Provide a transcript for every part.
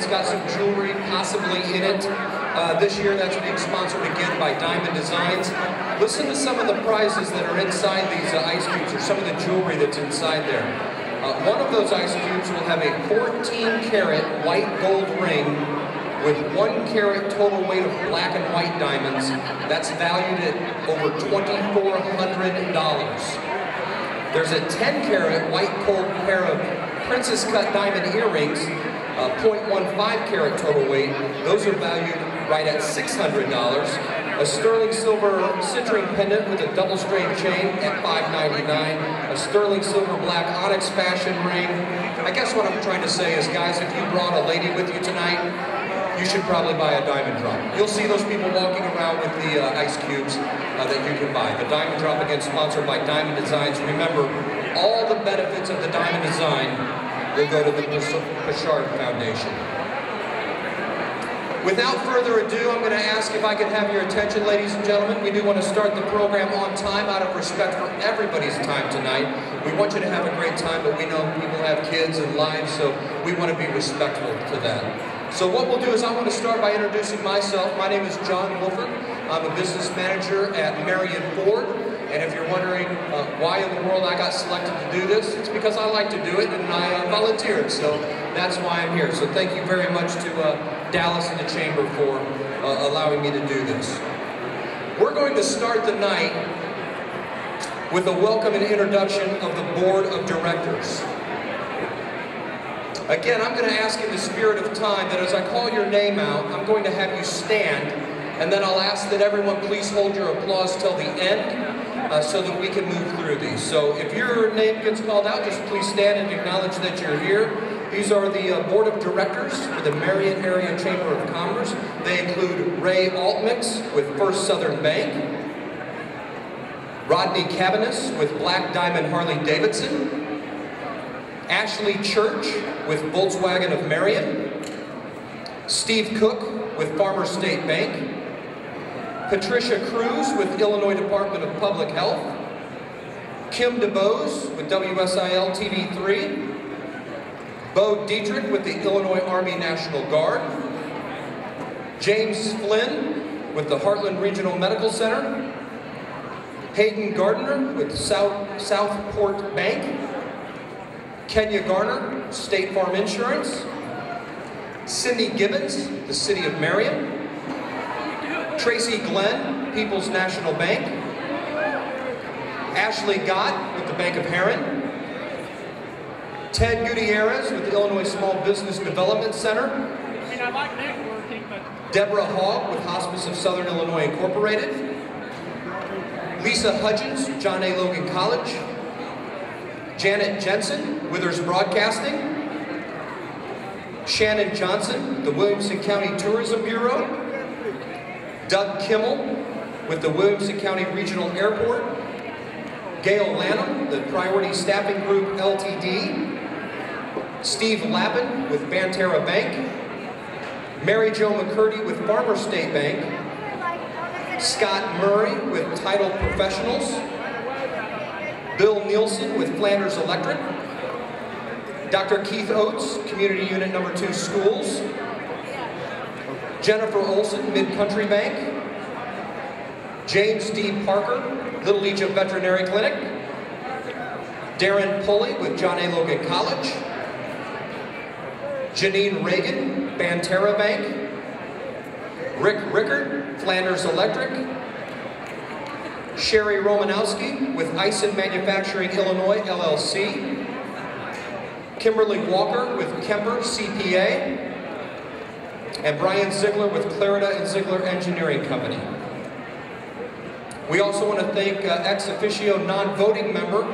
It's got some jewelry possibly in it. This year that's being sponsored again by Diamond Designs. Listen to some of the prizes that are inside these ice cubes, or some of the jewelry that's inside there. One of those ice cubes will have a 14-karat white gold ring with 1 carat total weight of black and white diamonds. That's valued at over $2,400. There's a 10-karat white gold pair of princess cut diamond earrings, 0.15 carat total weight. Those are valued right at $600. A sterling silver citrine pendant with a double strand chain at $5.99. A sterling silver black onyx fashion ring. I guess what I'm trying to say is, guys, if you brought a lady with you tonight, you should probably buy a diamond drop. You'll see those people walking around with the ice cubes that you can buy. The diamond drop, again, sponsored by Diamond Designs. Remember, all the benefits of the diamond design will go to the Pashard Foundation. Without further ado, I'm going to ask if I can have your attention, ladies and gentlemen. We do want to start the program on time out of respect for everybody's time tonight. We want you to have a great time, but we know people have kids and lives, so we want to be respectful to that. So what we'll do is I want to start by introducing myself. My name is John Wolford. I'm a business manager at Marion Ford. And if you're wondering why in the world I got selected to do this, it's because I like to do it and I volunteered. So that's why I'm here. So thank you very much to Dallas and the Chamber for allowing me to do this. We're going to start the night with a welcome and introduction of the Board of Directors. Again, I'm going to ask in the spirit of time that as I call your name out, I'm going to have you stand, and then I'll ask that everyone please hold your applause till the end so that we can move through these. So if your name gets called out, just please stand and acknowledge that you're here. These are the Board of Directors for the Marion Area Chamber of Commerce. They include Ray Altmix with First Southern Bank, Rodney Cabanis with Black Diamond Harley Davidson, Ashley Church with Volkswagen of Marion, Steve Cook with Farmers State Bank, Patricia Cruz with Illinois Department of Public Health, Kim DeBose with WSIL TV3, Bo Dietrich with the Illinois Army National Guard, James Flynn with the Heartland Regional Medical Center, Hayden Gardner with Southport Bank, Kenya Garner, State Farm Insurance, Cindy Gibbons, the City of Marion, Tracy Glenn, People's National Bank, Ashley Gott with the Bank of Heron, Ted Gutierrez with the Illinois Small Business Development Center, Deborah Hogg with Hospice of Southern Illinois Incorporated, Lisa Hudgens, John A. Logan College, Janet Jensen, Withers Broadcasting, Shannon Johnson, the Williamson County Tourism Bureau, Doug Kimmel with the Williamson County Regional Airport, Gail Lanham, the Priority Staffing Group LTD, Steve Lappin with Banterra Bank, Mary Jo McCurdy with Farmers State Bank, Scott Murray with Title Professionals, Bill Nielsen with Flanders Electric, Dr. Keith Oates, Community Unit No. 2 Schools, Jennifer Olson, Mid-Country Bank, James D. Parker, Little Egypt Veterinary Clinic, Darren Pulley with John A. Logan College, Janine Reagan, Banterra Bank, Rick Rickard, Flanders Electric, Sherry Romanowski with Eisen Manufacturing Illinois, LLC, Kimberly Walker with Kemper CPA, and Brian Ziegler with Clarida and Ziegler Engineering Company. We also want to thank ex officio non-voting member,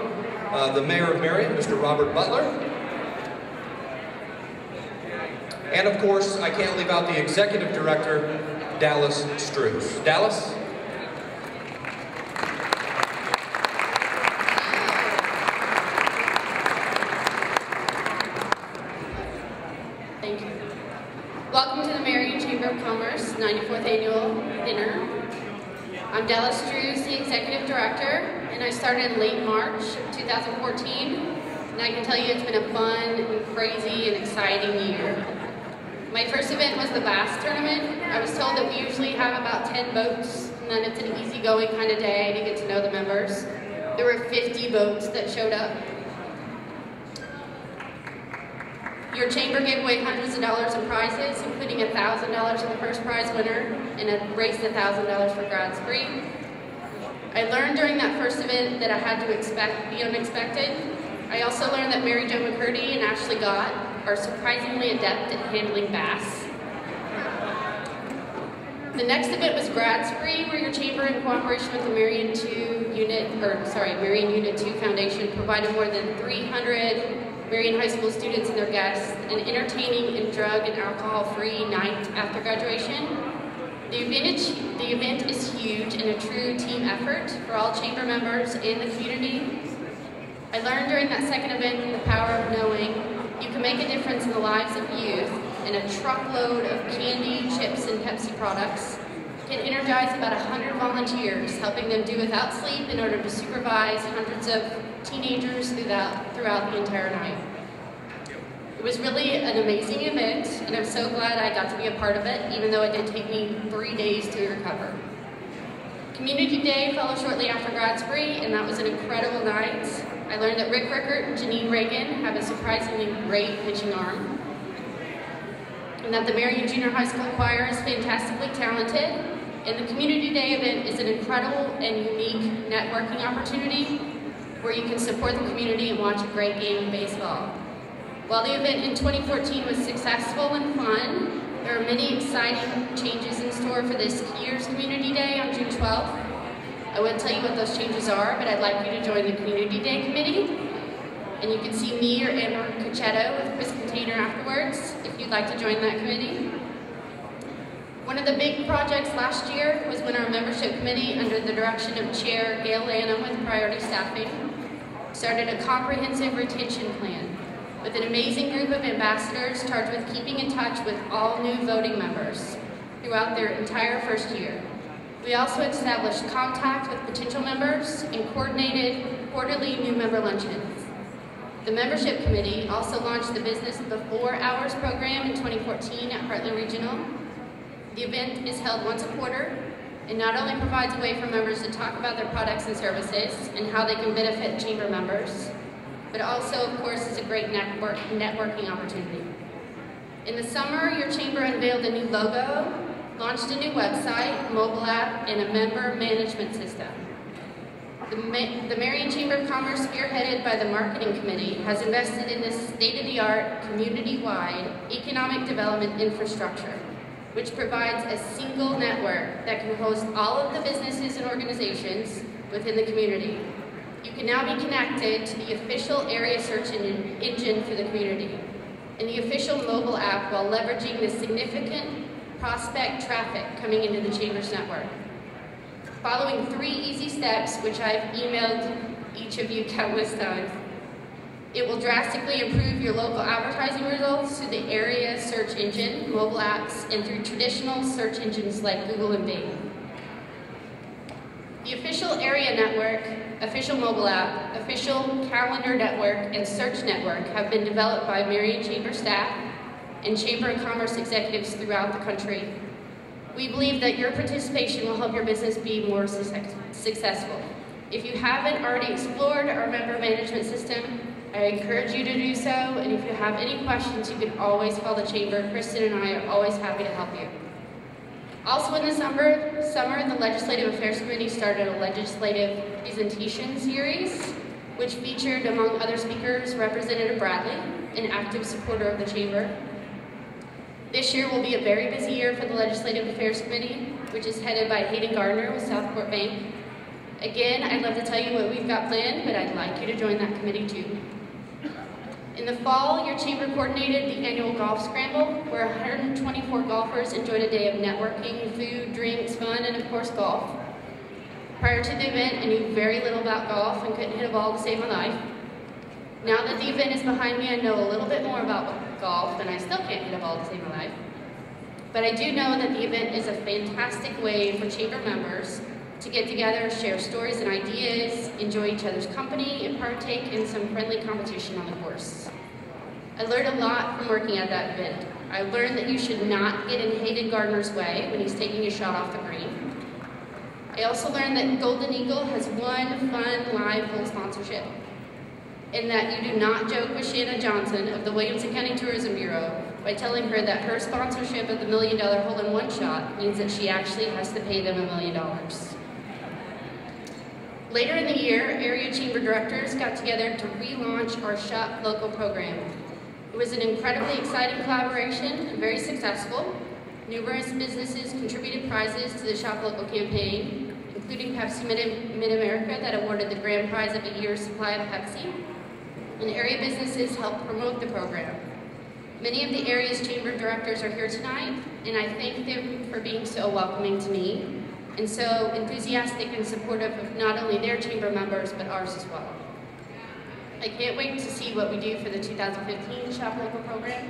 the Mayor of Marion, Mr. Robert Butler. And of course, I can't leave out the Executive Director, Dallas Struess. Dallas? Thank you. Welcome to the Marion Chamber of Commerce 94th Annual Dinner. I'm Dallas Struess, the Executive Director, and I started in late March of 2014. And I can tell you it's been a fun, and crazy, and exciting year. My first event was the bass tournament. I was told that we usually have about 10 boats, and then it's an easygoing kind of day to get to know the members. There were 50 boats that showed up. Your chamber gave away hundreds of dollars in prizes, including $1,000 for the first prize winner and raised $1,000 for grad spree. I learned during that first event that I had to expect the unexpected. I also learned that Mary Jo McCurdy and Ashley Gott are surprisingly adept at handling bass. The next event was grad spree, where your chamber, in cooperation with the Marion Unit 2 Foundation, provided more than 300 Marion High School students and their guests an entertaining and drug and alcohol-free night after graduation. The event is huge and a true team effort for all chamber members and the community. I learned during that second event the power of knowing you can make a difference in the lives of youth, and a truckload of candy, chips, and Pepsi products can energize about 100 volunteers, helping them do without sleep in order to supervise hundreds of teenagers throughout the entire night. It was really an amazing event, and I'm so glad I got to be a part of it, even though it did take me 3 days to recover. Community Day followed shortly after grad spree, and that was an incredible night. I learned that Rick Rickert and Janine Reagan have a surprisingly great pitching arm, and that the Marion Junior High School Choir is fantastically talented, and the Community Day event is an incredible and unique networking opportunity where you can support the community and watch a great game of baseball. While the event in 2014 was successful and fun, there are many exciting changes in store for this year's Community Day on June 12th. I won't tell you what those changes are, but I'd like you to join the Community Day Committee. And you can see me or Amber Cachetto with Chris Container afterwards if you'd like to join that committee. One of the big projects last year was when our membership committee, under the direction of Chair Gail Lanham with Priority Staffing, started a comprehensive retention plan with an amazing group of ambassadors charged with keeping in touch with all new voting members throughout their entire first year. We also established contact with potential members and coordinated quarterly new member luncheons. The membership committee also launched the Business Before Hours program in 2014 at Heartland Regional. The event is held once a quarter and not only provides a way for members to talk about their products and services and how they can benefit chamber members, but also, of course, is a great networking opportunity. In the summer, your chamber unveiled a new logo, launched a new website, mobile app, and a member management system. The Marion Chamber of Commerce, spearheaded by the Marketing Committee, has invested in this state-of-the-art, community-wide economic development infrastructure, which provides a single network that can host all of the businesses and organizations within the community. You can now be connected to the official area search engine for the community and the official mobile app while leveraging the significant prospect traffic coming into the Chamber's network. Following 3 easy steps, which I've emailed each of you countless times, it will drastically improve your local advertising results through the area search engine, mobile apps, and through traditional search engines like Google and Bing. The official area network, official mobile app, official calendar network, and search network have been developed by Marion Chamber staff and Chamber of Commerce executives throughout the country. We believe that your participation will help your business be more successful. If you haven't already explored our member management system, I encourage you to do so, and if you have any questions, you can always call the Chamber. Kristen and I are always happy to help you. Also in the summer, the Legislative Affairs Committee started a legislative presentation series, which featured, among other speakers, Representative Bradley, an active supporter of the Chamber. This year will be a very busy year for the Legislative Affairs Committee, which is headed by Hayden Gardner with Southport Bank. Again, I'd love to tell you what we've got planned, but I'd like you to join that committee too. In the fall, your chamber coordinated the annual golf scramble, where 124 golfers enjoyed a day of networking, food, drinks, fun, and of course golf. Prior to the event, I knew very little about golf and couldn't hit a ball to save my life. Now that the event is behind me, I know a little bit more about golf, and I still can't hit a ball to save my life. But I do know that the event is a fantastic way for chamber members to get together, share stories and ideas, enjoy each other's company, and partake in some friendly competition on the course. I learned a lot from working at that event. I learned that you should not get in Hayden Gardner's way when he's taking a shot off the green. I also learned that Golden Eagle has one fun live full sponsorship, and that you do not joke with Shanna Johnson of the Williamson County Tourism Bureau by telling her that her sponsorship of the $1 Million Hole-in-One shot means that she actually has to pay them $1 million. Later in the year, area chamber directors got together to relaunch our Shop Local program. It was an incredibly exciting collaboration and very successful. Numerous businesses contributed prizes to the Shop Local campaign, including Pepsi Mid-America that awarded the grand prize of a year's supply of Pepsi, and area businesses helped promote the program. Many of the area's chamber directors are here tonight, and I thank them for being so welcoming to me and so enthusiastic and supportive of not only their chamber members, but ours as well. I can't wait to see what we do for the 2015 Shop Local program.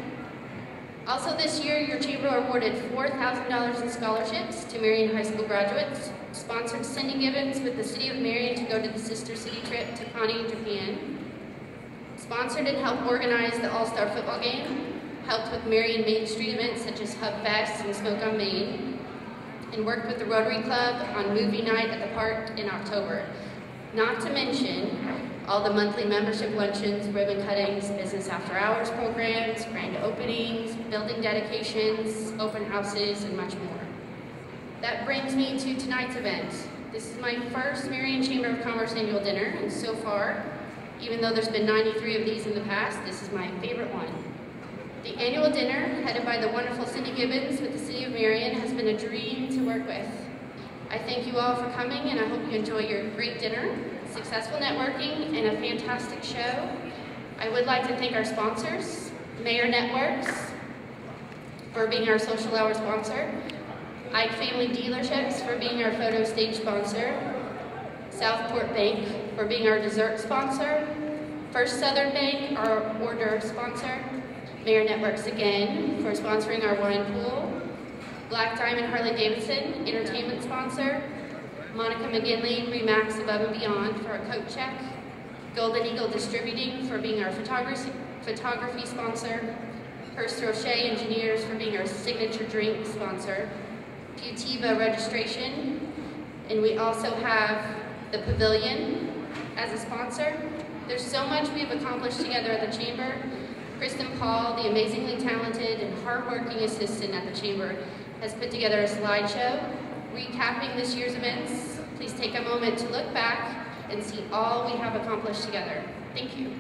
Also this year, your chamber awarded $4,000 in scholarships to Marion High School graduates, sponsored Cindy Gibbons with the City of Marion to go to the Sister City trip to Connie in Japan, sponsored and helped organize the All-Star football game, helped with Marion Main Street events such as Hub Fest and Smoke on Main, and worked with the Rotary Club on movie night at the park in October. Not to mention all the monthly membership luncheons, ribbon cuttings, business after hours programs, grand openings, building dedications, open houses, and much more. That brings me to tonight's event. This is my first Marion Chamber of Commerce annual dinner, and so far, even though there's been 93 of these in the past, this is my favorite one. The annual dinner, headed by the wonderful Cindy Gibbons with the City of Marion, has been a dream to work with. I thank you all for coming, and I hope you enjoy your great dinner, successful networking, and a fantastic show. I would like to thank our sponsors, Mayor Networks, for being our social hour sponsor, Ike Family Dealerships for being our photo stage sponsor, Southport Bank for being our dessert sponsor, First Southern Bank, our hors d'oeuvre sponsor, Mayor Networks again for sponsoring our wine pool, Black Diamond Harley Davidson, entertainment sponsor, Monica McGinley, Remax Above and Beyond for our coat check, Golden Eagle Distributing for being our photography sponsor, Hearst Roche Engineers for being our signature drink sponsor, Putiva Registration, and we also have the Pavilion as a sponsor. There's so much we've accomplished together at the Chamber. Kristen Paul, the amazingly talented and hardworking assistant at the Chamber, has put together a slideshow recapping this year's events. Please take a moment to look back and see all we have accomplished together. Thank you.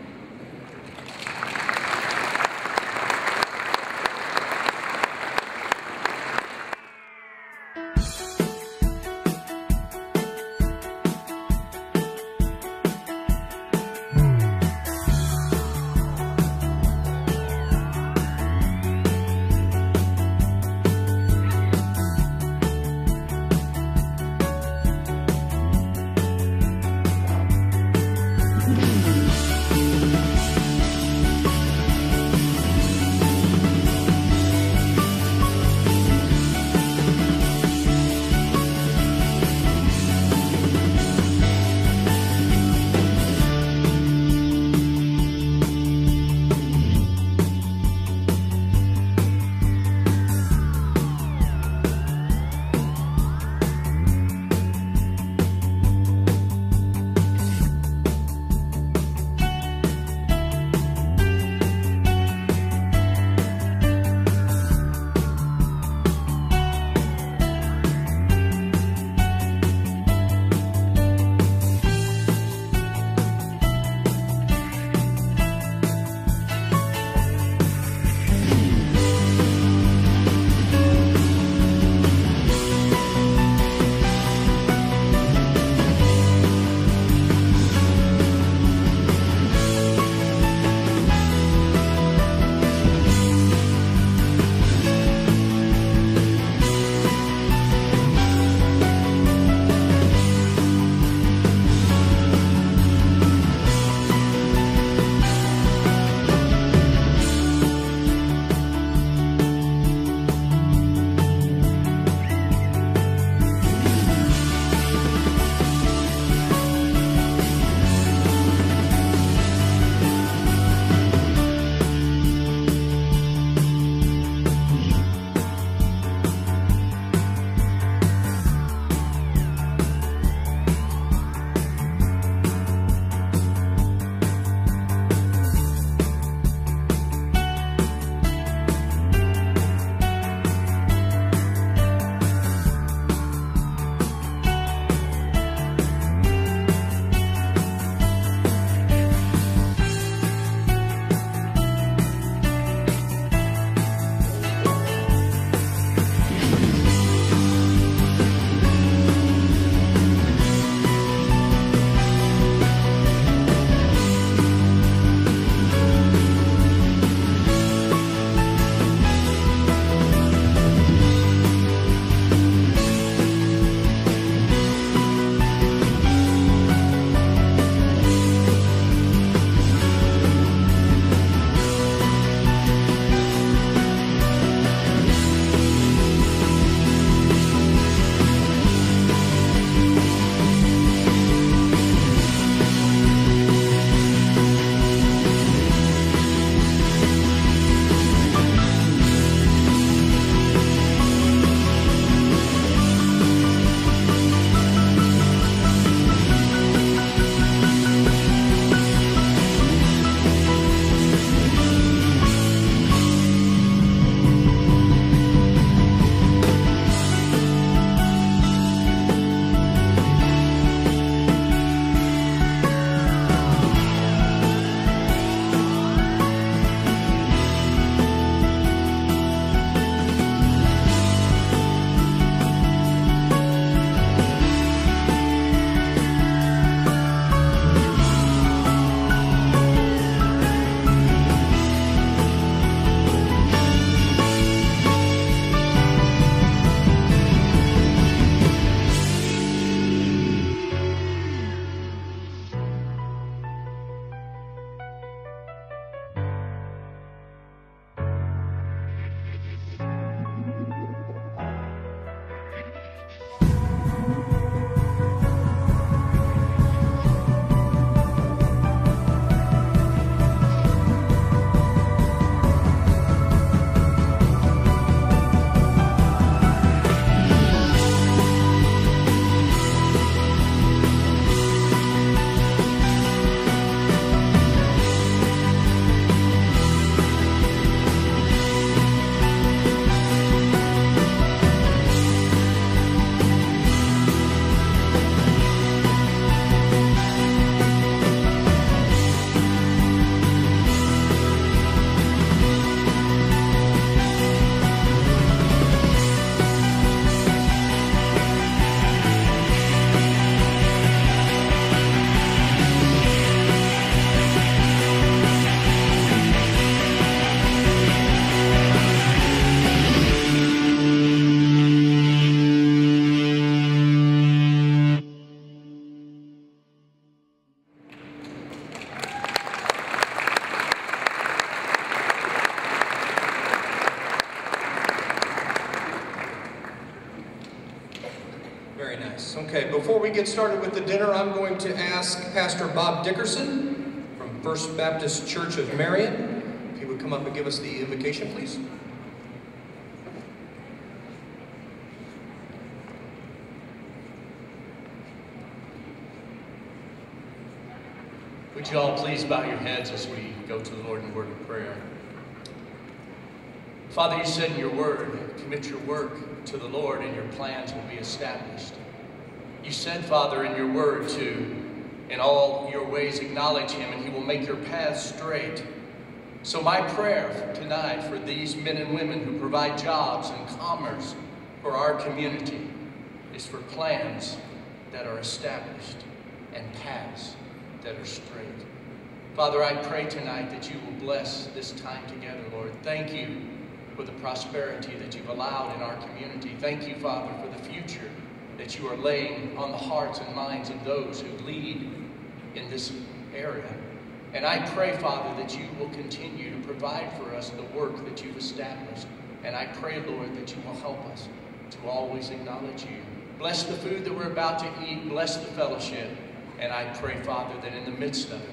Yes, okay. Before we get started with the dinner, I'm going to ask Pastor Bob Dickerson from First Baptist Church of Marion, if he would come up and give us the invocation, please. Would you all please bow your heads as we go to the Lord in a word of prayer. Father, you said in your word, commit your work to the Lord and your plans will be established. You said, Father, in your word to, in all your ways, acknowledge him and he will make your paths straight. So my prayer tonight for these men and women who provide jobs and commerce for our community is for plans that are established and paths that are straight. Father, I pray tonight that you will bless this time together, Lord. Thank you for the prosperity that you've allowed in our community. Thank you, Father, for the future that you are laying on the hearts and minds of those who lead in this area. And I pray, Father, that you will continue to provide for us the work that you've established. And I pray, Lord, that you will help us to always acknowledge you. Bless the food that we're about to eat. Bless the fellowship. And I pray, Father, that in the midst of it,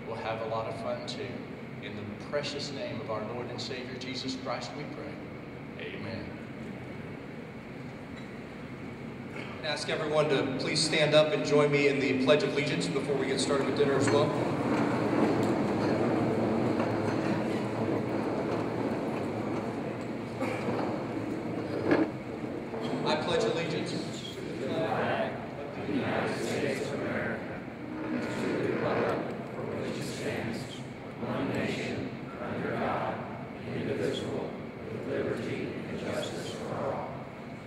we'll have a lot of fun too. In the precious name of our Lord and Savior, Jesus Christ, we pray. Amen. I ask everyone to please stand up and join me in the Pledge of Allegiance before we get started with dinner as well. I pledge allegiance to the flag of the United States of America, and to the republic for which it stands, one nation, under God, indivisible, with liberty and justice for all.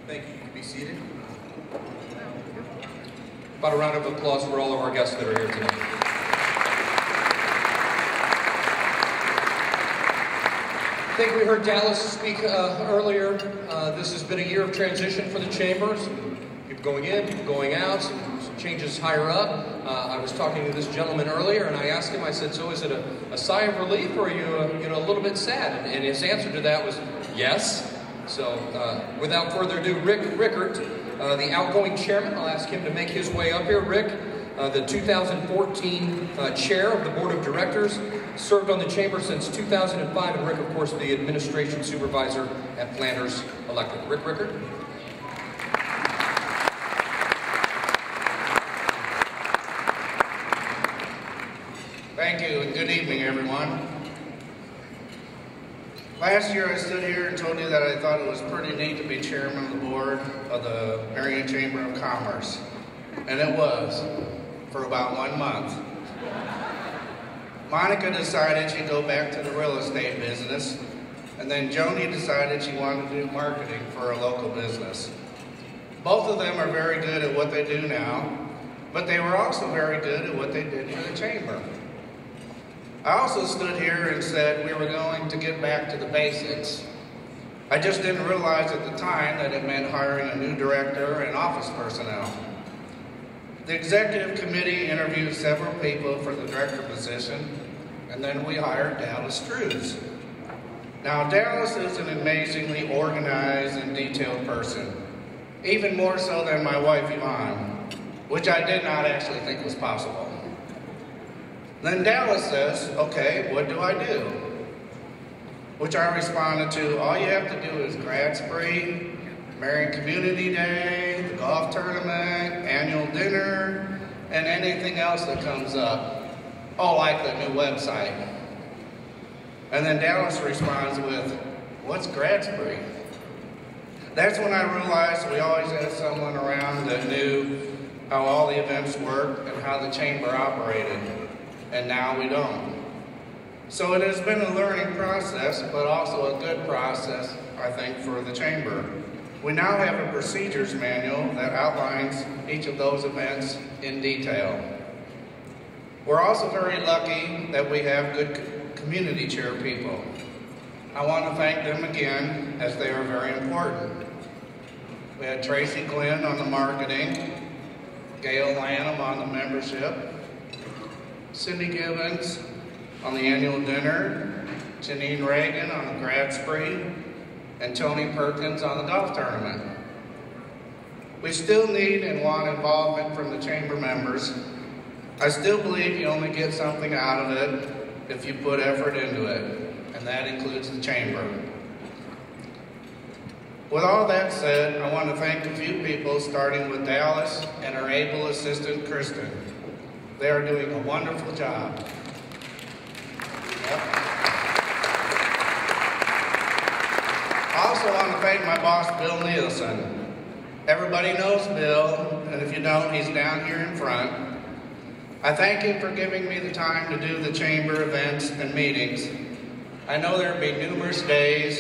Thank you. You can be seated. About a round of applause for all of our guests that are here tonight. I think we heard Dallas speak earlier. This has been a year of transition for the Chambers. People going in, people going out, some changes higher up. I was talking to this gentleman earlier, and I asked him, I said, so is it a sigh of relief, or are you a little bit sad? And his answer to that was yes. So without further ado, Rick Rickert, the outgoing chairman, I'll ask him to make his way up here. Rick, the 2014 chair of the board of directors, served on the chamber since 2005, and Rick, of course, the administration supervisor at Planters Electric. Rick Rickert. Thank you, and good evening, everyone. Last year I stood here and told you that I thought it was pretty neat to be chairman of the board of the Marion Chamber of Commerce. And it was, for about 1 month. Monica decided she'd go back to the real estate business, and then Joni decided she wanted to do marketing for a local business. Both of them are very good at what they do now, but they were also very good at what they did for the chamber. I also stood here and said we were going to get back to the basics. I just didn't realize at the time that it meant hiring a new director and office personnel. The executive committee interviewed several people for the director position, and then we hired Dallas Drews. Now, Dallas is an amazingly organized and detailed person, even more so than my wife, Yvonne, which I did not actually think was possible. Then Dallas says, okay, what do I do? Which I responded to, all you have to do is grad spree, Marion Community Day, the golf tournament, annual dinner, and anything else that comes up. Oh, like the new website. And then Dallas responds with, what's grad spree? That's when I realized we always had someone around that knew how all the events worked and how the chamber operated. And now we don't. So it has been a learning process, but also a good process, I think, for the chamber. We now have a procedures manual that outlines each of those events in detail. We're also very lucky that we have good community chair people. I want to thank them again, as they are very important. We had Tracy Glenn on the marketing, Gail Lanham on the membership, Cindy Gibbons on the annual dinner, Janine Reagan on the grad spree, and Tony Perkins on the golf tournament. We still need and want involvement from the chamber members. I still believe you only get something out of it if you put effort into it, and that includes the chamber. With all that said, I want to thank a few people, starting with Dallas and our able assistant, Kristen. They are doing a wonderful job. Yep. I also want to thank my boss, Bill Nielsen. Everybody knows Bill, and if you don't, he's down here in front. I thank him for giving me the time to do the chamber events and meetings. I know there'd be numerous days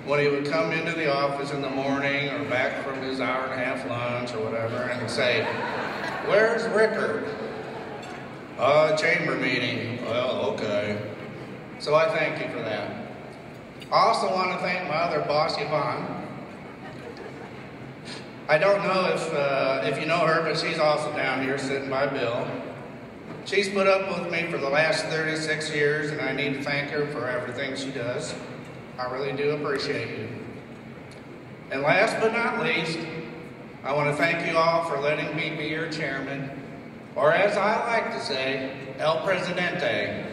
when he would come into the office in the morning or back from his hour-and-a-half lunch or whatever and say, "Where's Rickard?" Chamber meeting. Well, okay. So I thank you for that. I also want to thank my other boss, Yvonne. I don't know if you know her, but she's also down here sitting by Bill. She's put up with me for the last 36 years, and I need to thank her for everything she does. I really do appreciate you. And last but not least, I want to thank you all for letting me be your chairman, or as I like to say, El Presidente,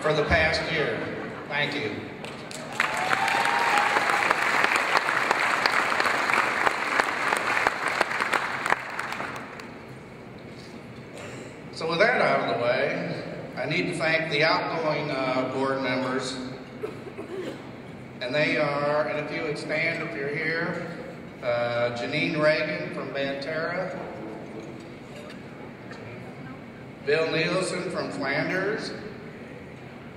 for the past year. Thank you. So with that out of the way, I need to thank the outgoing board members. And they are, and if you would stand if you're here, Janine Reagan from Banterra, Bill Nielsen from Flanders,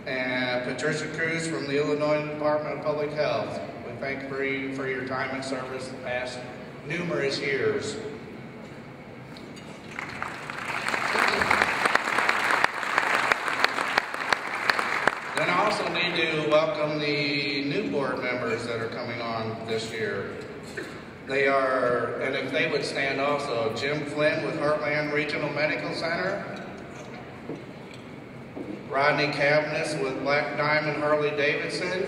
and Patricia Cruz from the Illinois Department of Public Health. We thank you for your time and service the past numerous years. Then I also need to welcome the new board members that are coming on this year. They are, and if they would stand also, Jim Flynn with Heartland Regional Medical Center, Rodney Cavness with Black Diamond Harley Davidson,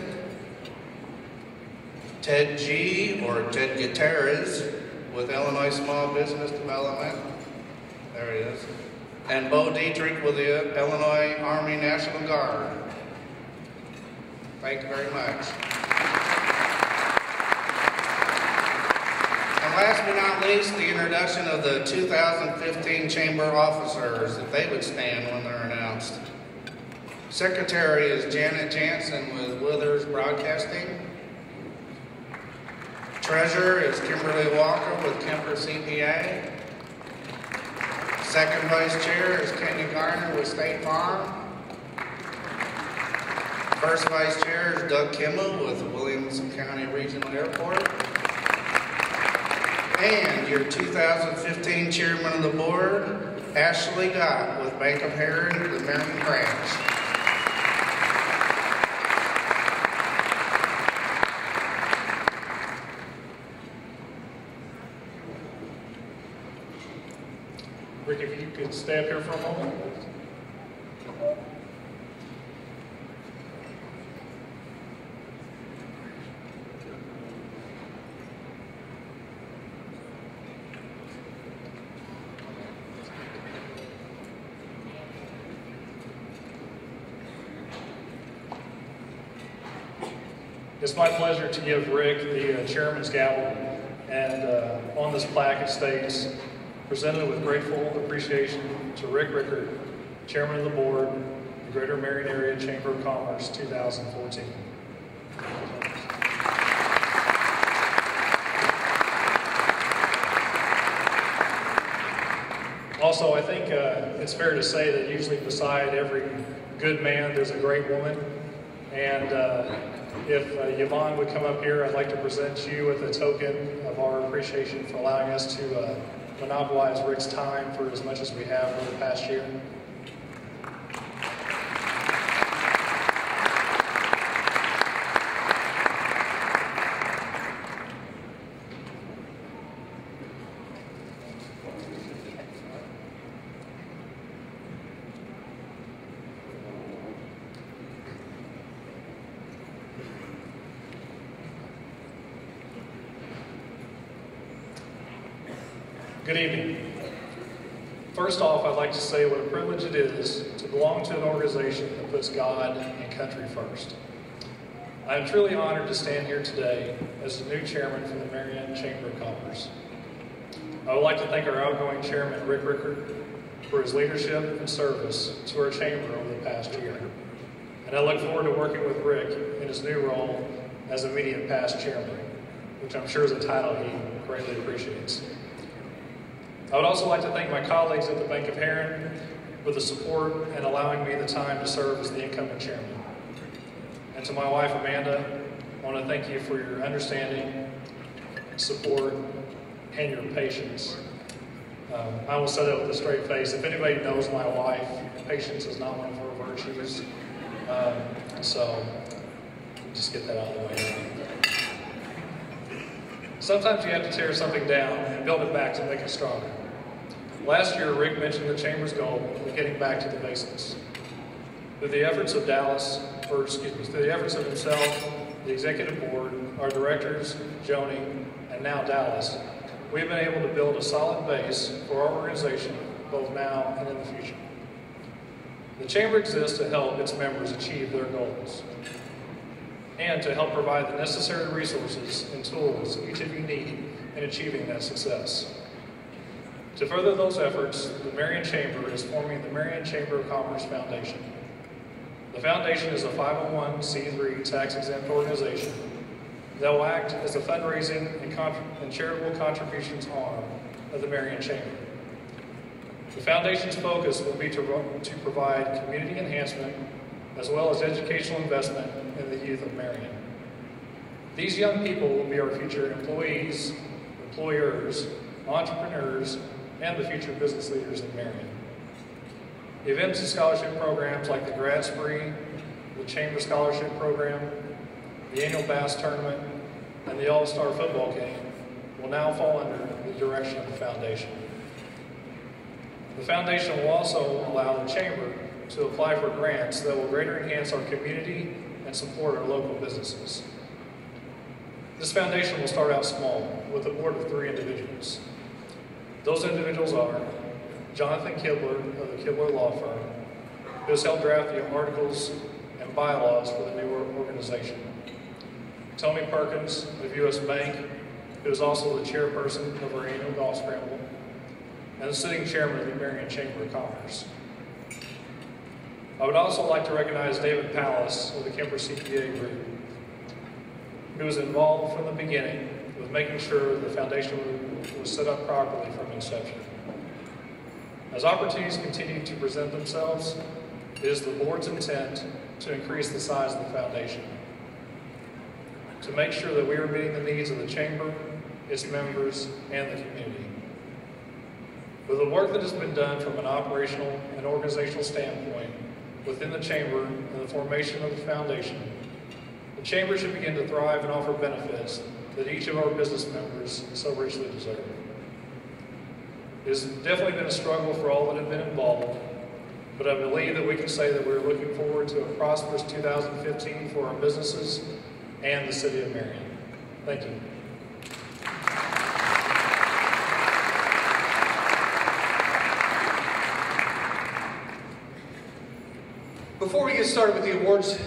Ted G, or Ted Gutierrez with Illinois Small Business Development, there he is, and Bo Dietrich with the Illinois Army National Guard. Thank you very much. And last but not least, the introduction of the 2015 Chamber officers, if they would stand when they're announced. Secretary is Janet Jansen with Withers Broadcasting. Treasurer is Kimberly Walker with Kemper CPA. Second Vice Chair is Kenya Garner with State Farm. First Vice Chair is Doug Kimmel with Williamson County Regional Airport. And your 2015 Chairman of the Board, Ashley Gott with Bank of Herrin, the Marion Branch. Rick, if you could stay up here for a moment. It's my pleasure to give Rick the chairman's gavel, and on this plaque it states, presented with grateful appreciation to Rick Rickard, Chairman of the Board, the Greater Marion Area Chamber of Commerce, 2014. Also, I think it's fair to say that usually beside every good man, there's a great woman. And if Yvonne would come up here, I'd like to present you with a token of our appreciation for allowing us to monopolize Rick's time for as much as we have over the past year. Good evening. First off, I'd like to say what a privilege it is to belong to an organization that puts God and country first. I am truly honored to stand here today as the new chairman for the Marion Chamber of Commerce. I would like to thank our outgoing chairman, Rick Rickard, for his leadership and service to our chamber over the past year. And I look forward to working with Rick in his new role as immediate past chairman, which I'm sure is a title he greatly appreciates. I would also like to thank my colleagues at the Bank of Heron for the support and allowing me the time to serve as the incoming chairman. And to my wife, Amanda, I want to thank you for your understanding, support, and your patience. I will say that with a straight face. If anybody knows my wife, patience is not one of her virtues. So just get that out of the way. Sometimes you have to tear something down and build it back to make it stronger. Last year, Rick mentioned the Chamber's goal of getting back to the basics. Through the efforts of through the efforts of himself, the executive board, our directors, Joni, and now Dallas, we've been able to build a solid base for our organization both now and in the future. The Chamber exists to help its members achieve their goals and to help provide the necessary resources and tools each of you need in achieving that success. To further those efforts, the Marion Chamber is forming the Marion Chamber of Commerce Foundation. The foundation is a 501c3 tax-exempt organization that will act as a fundraising and charitable contributions arm of the Marion Chamber. The foundation's focus will be to provide community enhancement as well as educational investment in the youth of Marion. These young people will be our future employees, employers, entrepreneurs, and the future business leaders in Marion. Events and scholarship programs like the Grad Spree, the Chamber Scholarship Program, the annual Bass Tournament, and the All-Star Football Game will now fall under the direction of the foundation. The foundation will also allow the Chamber to apply for grants that will greater enhance our community and support our local businesses. This foundation will start out small with a board of 3 individuals. Those individuals are Jonathan Kibler of the Kibler Law Firm, who has helped draft the articles and bylaws for the new organization. Tony Perkins of U.S. Bank, who is also the chairperson of our annual golf scramble, and the sitting chairman of the Marion Chamber of Commerce. I would also like to recognize David Pallas of the Kemper CPA Group, who was involved from the beginning with making sure the foundation was set up properly from inception. As opportunities continue to present themselves, it is the board's intent to increase the size of the foundation, to make sure that we are meeting the needs of the Chamber, its members, and the community. With the work that has been done from an operational and organizational standpoint within the Chamber and the formation of the foundation, the Chamber should begin to thrive and offer benefits that each of our business members so richly deserve. It has definitely been a struggle for all that have been involved, but I believe that we can say that we're looking forward to a prosperous 2015 for our businesses and the city of Marion. Thank you. Before we get started with the awards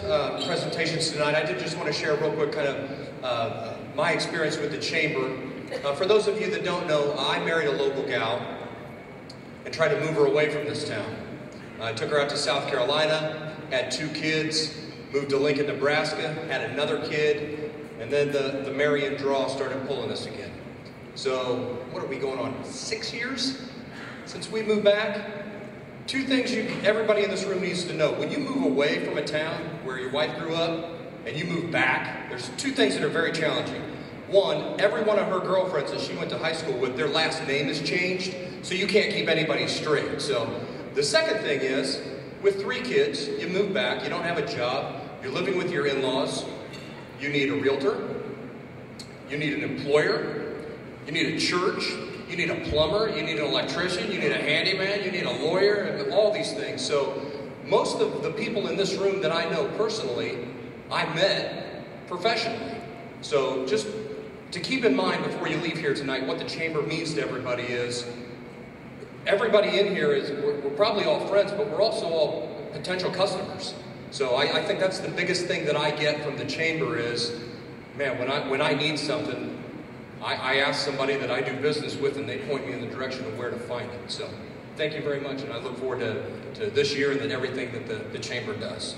presentations tonight, I did just want to share real quick kind of my experience with the Chamber. For those of you that don't know, I married a local gal and tried to move her away from this town. I took her out to South Carolina, had 2 kids, moved to Lincoln, Nebraska, had another kid, and then the Marion draw started pulling us again. So, what are we going on, 6 years since we moved back? 2 things everybody in this room needs to know. When you move away from a town where your wife grew up and you move back, there's 2 things that are very challenging. One, every one of her girlfriends that she went to high school with, their last name has changed, so you can't keep anybody straight. So the second thing is, with 3 kids, you move back, you don't have a job, you're living with your in-laws, you need a realtor, you need an employer, you need a church, you need a plumber, you need an electrician, you need a handyman, you need a lawyer, and all these things. So most of the people in this room that I know personally, I met professionally. So just to keep in mind before you leave here tonight what the chamber means to everybody is, everybody in here is, we're probably all friends, but we're also all potential customers. So I think that's the biggest thing that I get from the chamber is, man, when I need something, I ask somebody that I do business with and they point me in the direction of where to find it. So thank you very much, and I look forward to this year and then everything that the chamber does.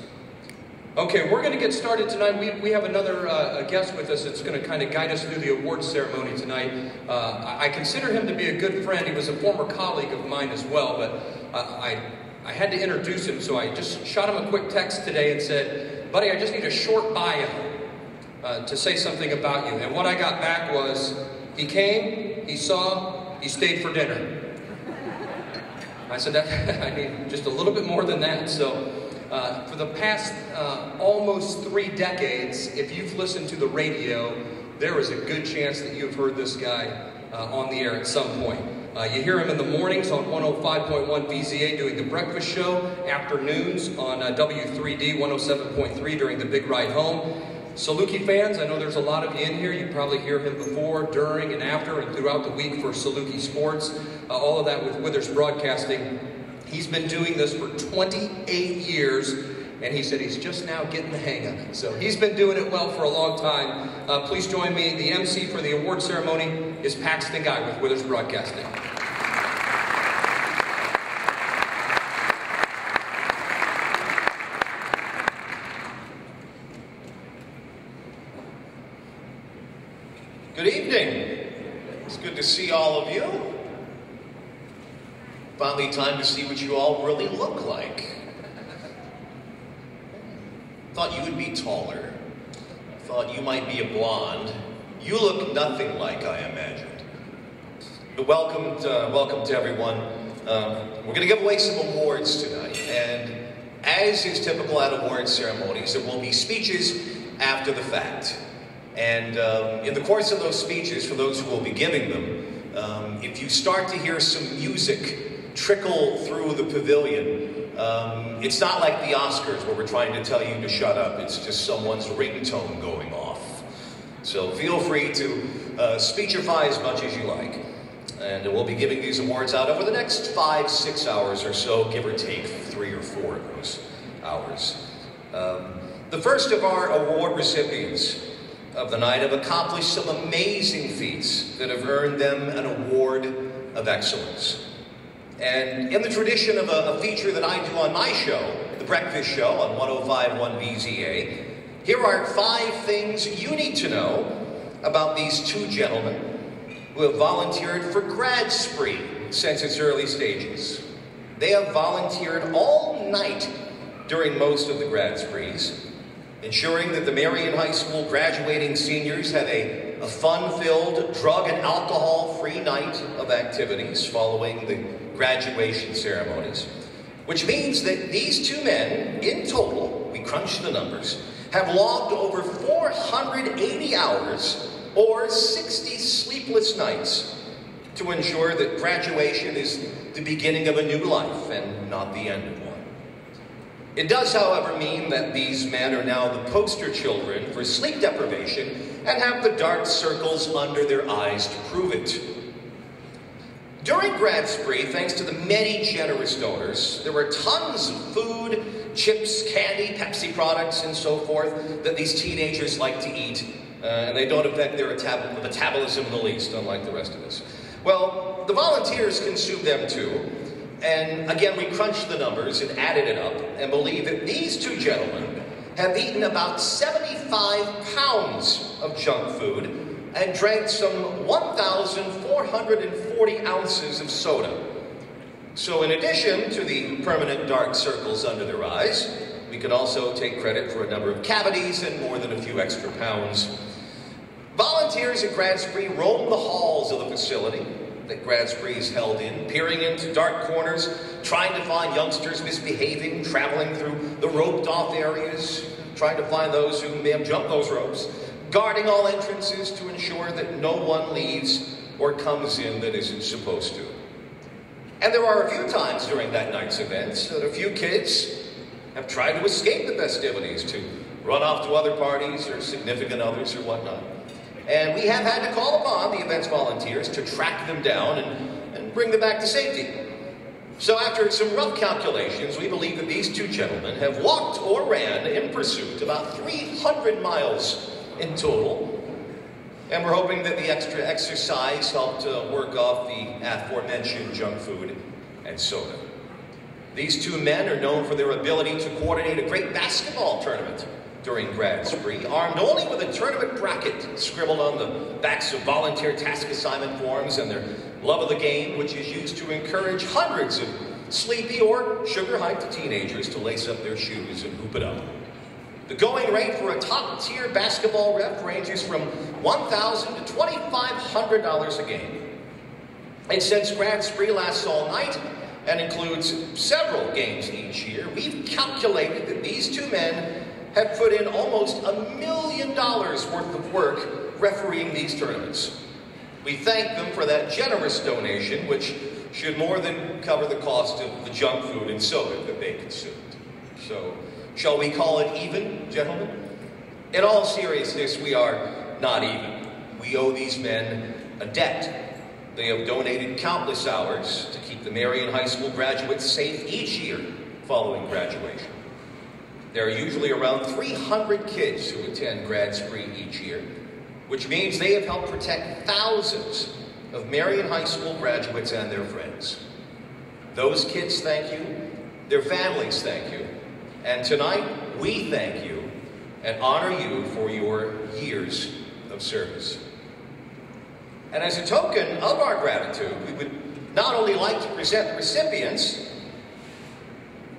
Okay, we're going to get started tonight. We have another guest with us that's going to kind of guide us through the awards ceremony tonight. I consider him to be a good friend. He was a former colleague of mine as well, but I had to introduce him, so I just shot him a quick text today and said, buddy, I just need a short bio to say something about you. And what I got back was, he came, he saw, he stayed for dinner. I said, I need just a little bit more than that. So for the past almost 3 decades, if you've listened to the radio, there is a good chance that you've heard this guy on the air at some point. You hear him in the mornings on 105.1 VZA doing the breakfast show, afternoons on W3D 107.3 during the Big Ride Home. Saluki fans, I know there's a lot of you in here. You probably hear him before, during, and after, and throughout the week for Saluki Sports. All of that with Withers Broadcasting. He's been doing this for 28 years, and he said he's just now getting the hang of it. So he's been doing it well for a long time. Please join me. The MC for the award ceremony is Paxton Guy with Withers Broadcasting. Good evening. It's good to see all of you. Finally time to see what you all really look like. Thought you would be taller. Thought you might be a blonde. You look nothing like I imagined. But welcome to everyone. We're going to give away some awards tonight. And as is typical at award ceremonies, there will be speeches after the fact. And in the course of those speeches, for those who will be giving them, if you start to hear some music trickle through the pavilion, it's not like the Oscars where we're trying to tell you to shut up. It's just someone's ringtone going off. So feel free to speechify as much as you like. And we'll be giving these awards out over the next 5-6 hours or so, give or take 3 or 4 of those hours. The first of our award recipients of the night have accomplished some amazing feats that have earned them an award of excellence. And in the tradition of a feature that I do on my show, The Breakfast Show on 105.1 VZA, here are 5 things you need to know about these 2 gentlemen who have volunteered for Grad Spree since its early stages. They have volunteered all night during most of the Grad Sprees, ensuring that the Marion High School graduating seniors have a fun-filled, drug and alcohol-free night of activities following the graduation ceremonies. Which means that these 2 men, in total, we crunched the numbers, have logged over 480 hours or 60 sleepless nights to ensure that graduation is the beginning of a new life and not the end of one. It does, however, mean that these men are now the poster children for sleep deprivation and have the dark circles under their eyes to prove it. During Grad Spree, thanks to the many generous donors, there were tons of food, chips, candy, Pepsi products, and so forth that these teenagers like to eat, and they don't affect their metabolism in the least, unlike the rest of us. Well, the volunteers consume them too. And again, we crunched the numbers and added it up and believe that these 2 gentlemen have eaten about 75 pounds of junk food and drank some 1,440 ounces of soda. So in addition to the permanent dark circles under their eyes, we can also take credit for a number of cavities and more than a few extra pounds. Volunteers at Grad Spree roam the halls of the facility that Grad Spree is held in, peering into dark corners, trying to find youngsters misbehaving, traveling through the roped-off areas, trying to find those who may have jumped those ropes, guarding all entrances to ensure that no one leaves or comes in that isn't supposed to. And there are a few times during that night's events that a few kids have tried to escape the festivities, to run off to other parties or significant others or whatnot. And we have had to call upon the event's volunteers to track them down and bring them back to safety. So after some rough calculations, we believe that these two gentlemen have walked or ran in pursuit about 300 miles in total. And we're hoping that the extra exercise helped work off the aforementioned junk food and soda. These two men are known for their ability to coordinate a great basketball tournament during Grad Spree, armed only with a tournament bracket scribbled on the backs of volunteer task assignment forms and their love of the game, which is used to encourage hundreds of sleepy or sugar-hyped teenagers to lace up their shoes and hoop it up. The going rate for a top-tier basketball ref ranges from $1,000 to $2,500 a game. And since Grad Spree lasts all night and includes several games each year, we've calculated that these two men have put in almost $1 million worth of work refereeing these tournaments. We thank them for that generous donation, which should more than cover the cost of the junk food and soda that they consumed. So, shall we call it even, gentlemen? In all seriousness, we are not even. We owe these men a debt. They have donated countless hours to keep the Marion High School graduates safe each year following graduation. There are usually around 300 kids who attend Grad Spree each year, which means they have helped protect thousands of Marion High School graduates and their friends. Those kids thank you, their families thank you, and tonight we thank you and honor you for your years of service. And as a token of our gratitude, we would not only like to present the recipients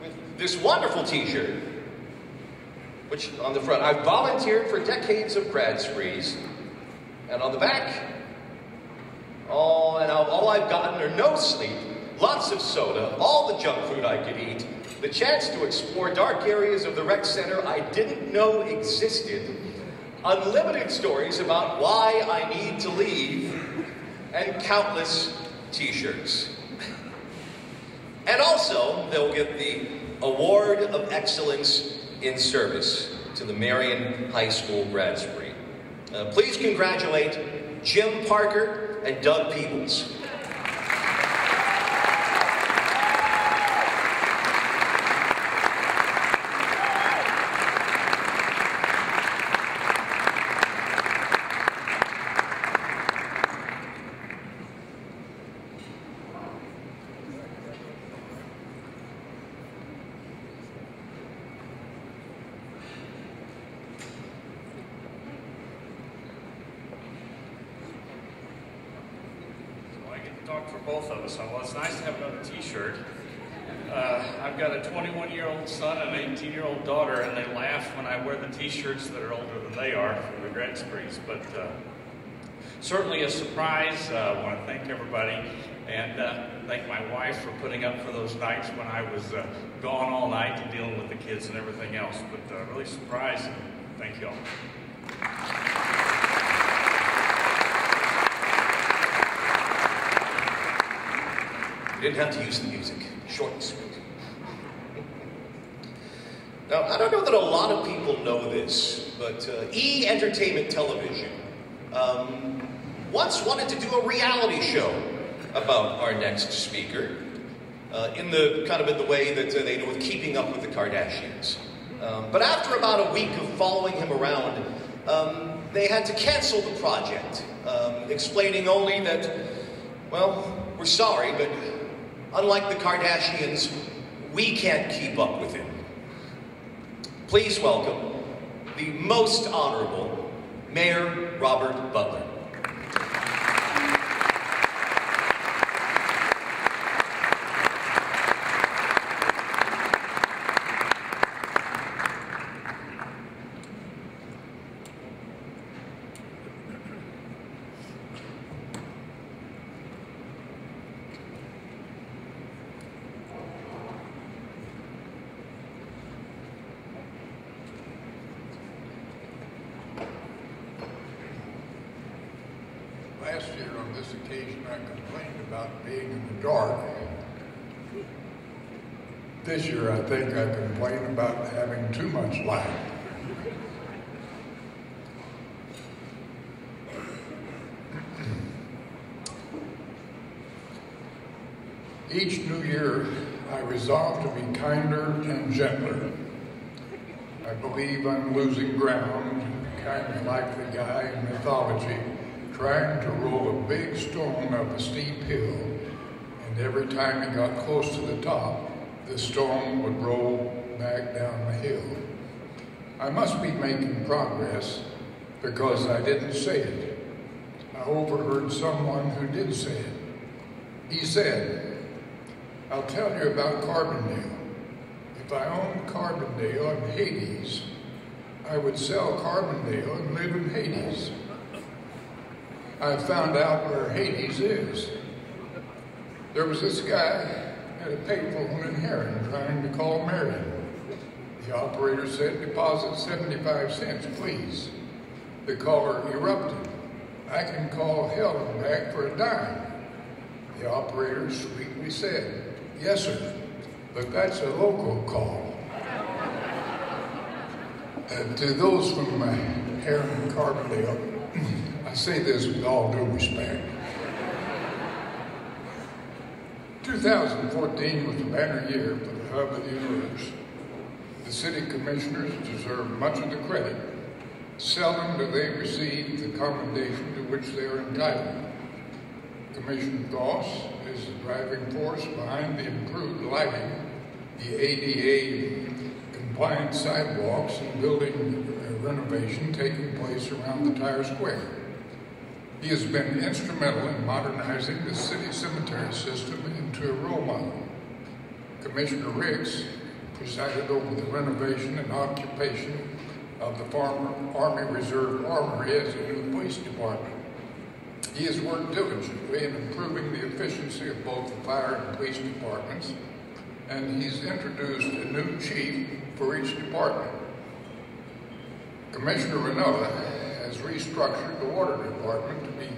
with this wonderful t-shirt, which on the front, I've volunteered for decades of Grad Sprees, and on the back, all I've gotten are no sleep, lots of soda, all the junk food I could eat, the chance to explore dark areas of the rec center I didn't know existed, unlimited stories about why I need to leave, and countless t-shirts. And also, they'll get the Award of Excellence in Service to the Marion High School Grad Spree. Please congratulate Jim Parker and Doug Peebles. Talk for both of us. Well, it's nice to have another t-shirt. I've got a 21-year-old son and an 18-year-old daughter, and they laugh when I wear the t-shirts that are older than they are for the Grad Sprees. But certainly a surprise. I want to thank everybody and thank my wife for putting up for those nights when I was gone all night and dealing with the kids and everything else. But really surprised, and thank you all. You didn't have to use the music. Short and sweet. Now, I don't know that a lot of people know this, but E! Entertainment Television once wanted to do a reality show about our next speaker, in the way that they do with Keeping Up with the Kardashians. But after about a week of following him around, they had to cancel the project, explaining only that, well, we're sorry, but unlike the Kardashians, we can't keep up with him. Please welcome the most honorable Mayor Robert Butler. Last year on this occasion I complained about being in the dark. This year I think I complain about having too much light. Each new year, I resolve to be kinder and gentler. I believe I'm losing ground, kind of like the guy in mythology trying to roll a big stone up a steep hill, and every time he got close to the top, the stone would roll back down the hill. I must be making progress because I didn't say it. I overheard someone who did say it. He said, "I'll tell you about Carbondale. If I owned Carbondale and Hades, I would sell Carbondale and live in Hades." I found out where Hades is. There was this guy at a payphone in Heron trying to call Marion. The operator said, "Deposit 75 cents, please." The caller erupted. "I can call hell and back for a dime." The operator sweetly said, "Yes, sir, but that's a local call." To those from Heron and Carbondale, I say this with all due respect. 2014 was a banner year for the hub of the universe. The city commissioners deserve much of the credit. Seldom do they receive the commendation to which they are entitled. Commissioner Goss is the driving force behind the improved lighting, the ADA compliant sidewalks, and building renovation taking place around the Tire Square. He has been instrumental in modernizing the city cemetery system into a role model. Commissioner Riggs presided over the renovation and occupation of the Army Reserve Armory as a new police department. He has worked diligently in improving the efficiency of both the fire and police departments, and he's introduced a new chief for each department. Commissioner Renoa has restructured the water department to be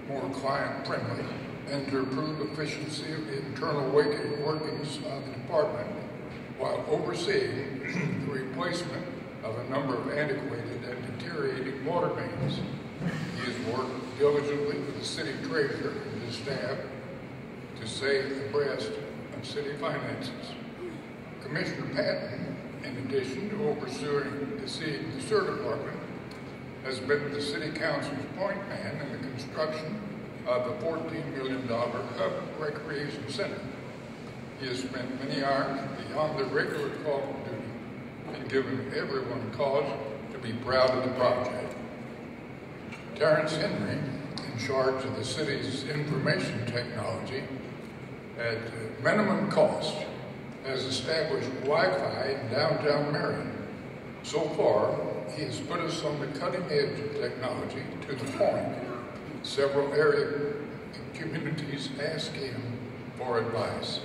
more client-friendly and to improve efficiency of the internal workings of the department while overseeing the replacement of a number of antiquated and deteriorating water mains. He has worked diligently with the city treasurer and his staff to stay abreast of city finances. Commissioner Patton, in addition to overseeing the sewer department, has been the city council's point man in the construction of a $14 million hub recreation center. He has spent many hours beyond the regular call of duty and given everyone cause to be proud of the project. Terrence Henry, in charge of the city's information technology, at minimum cost, has established Wi-Fi in downtown Marion. So far, he has put us on the cutting edge of technology to the point several area communities ask him for advice.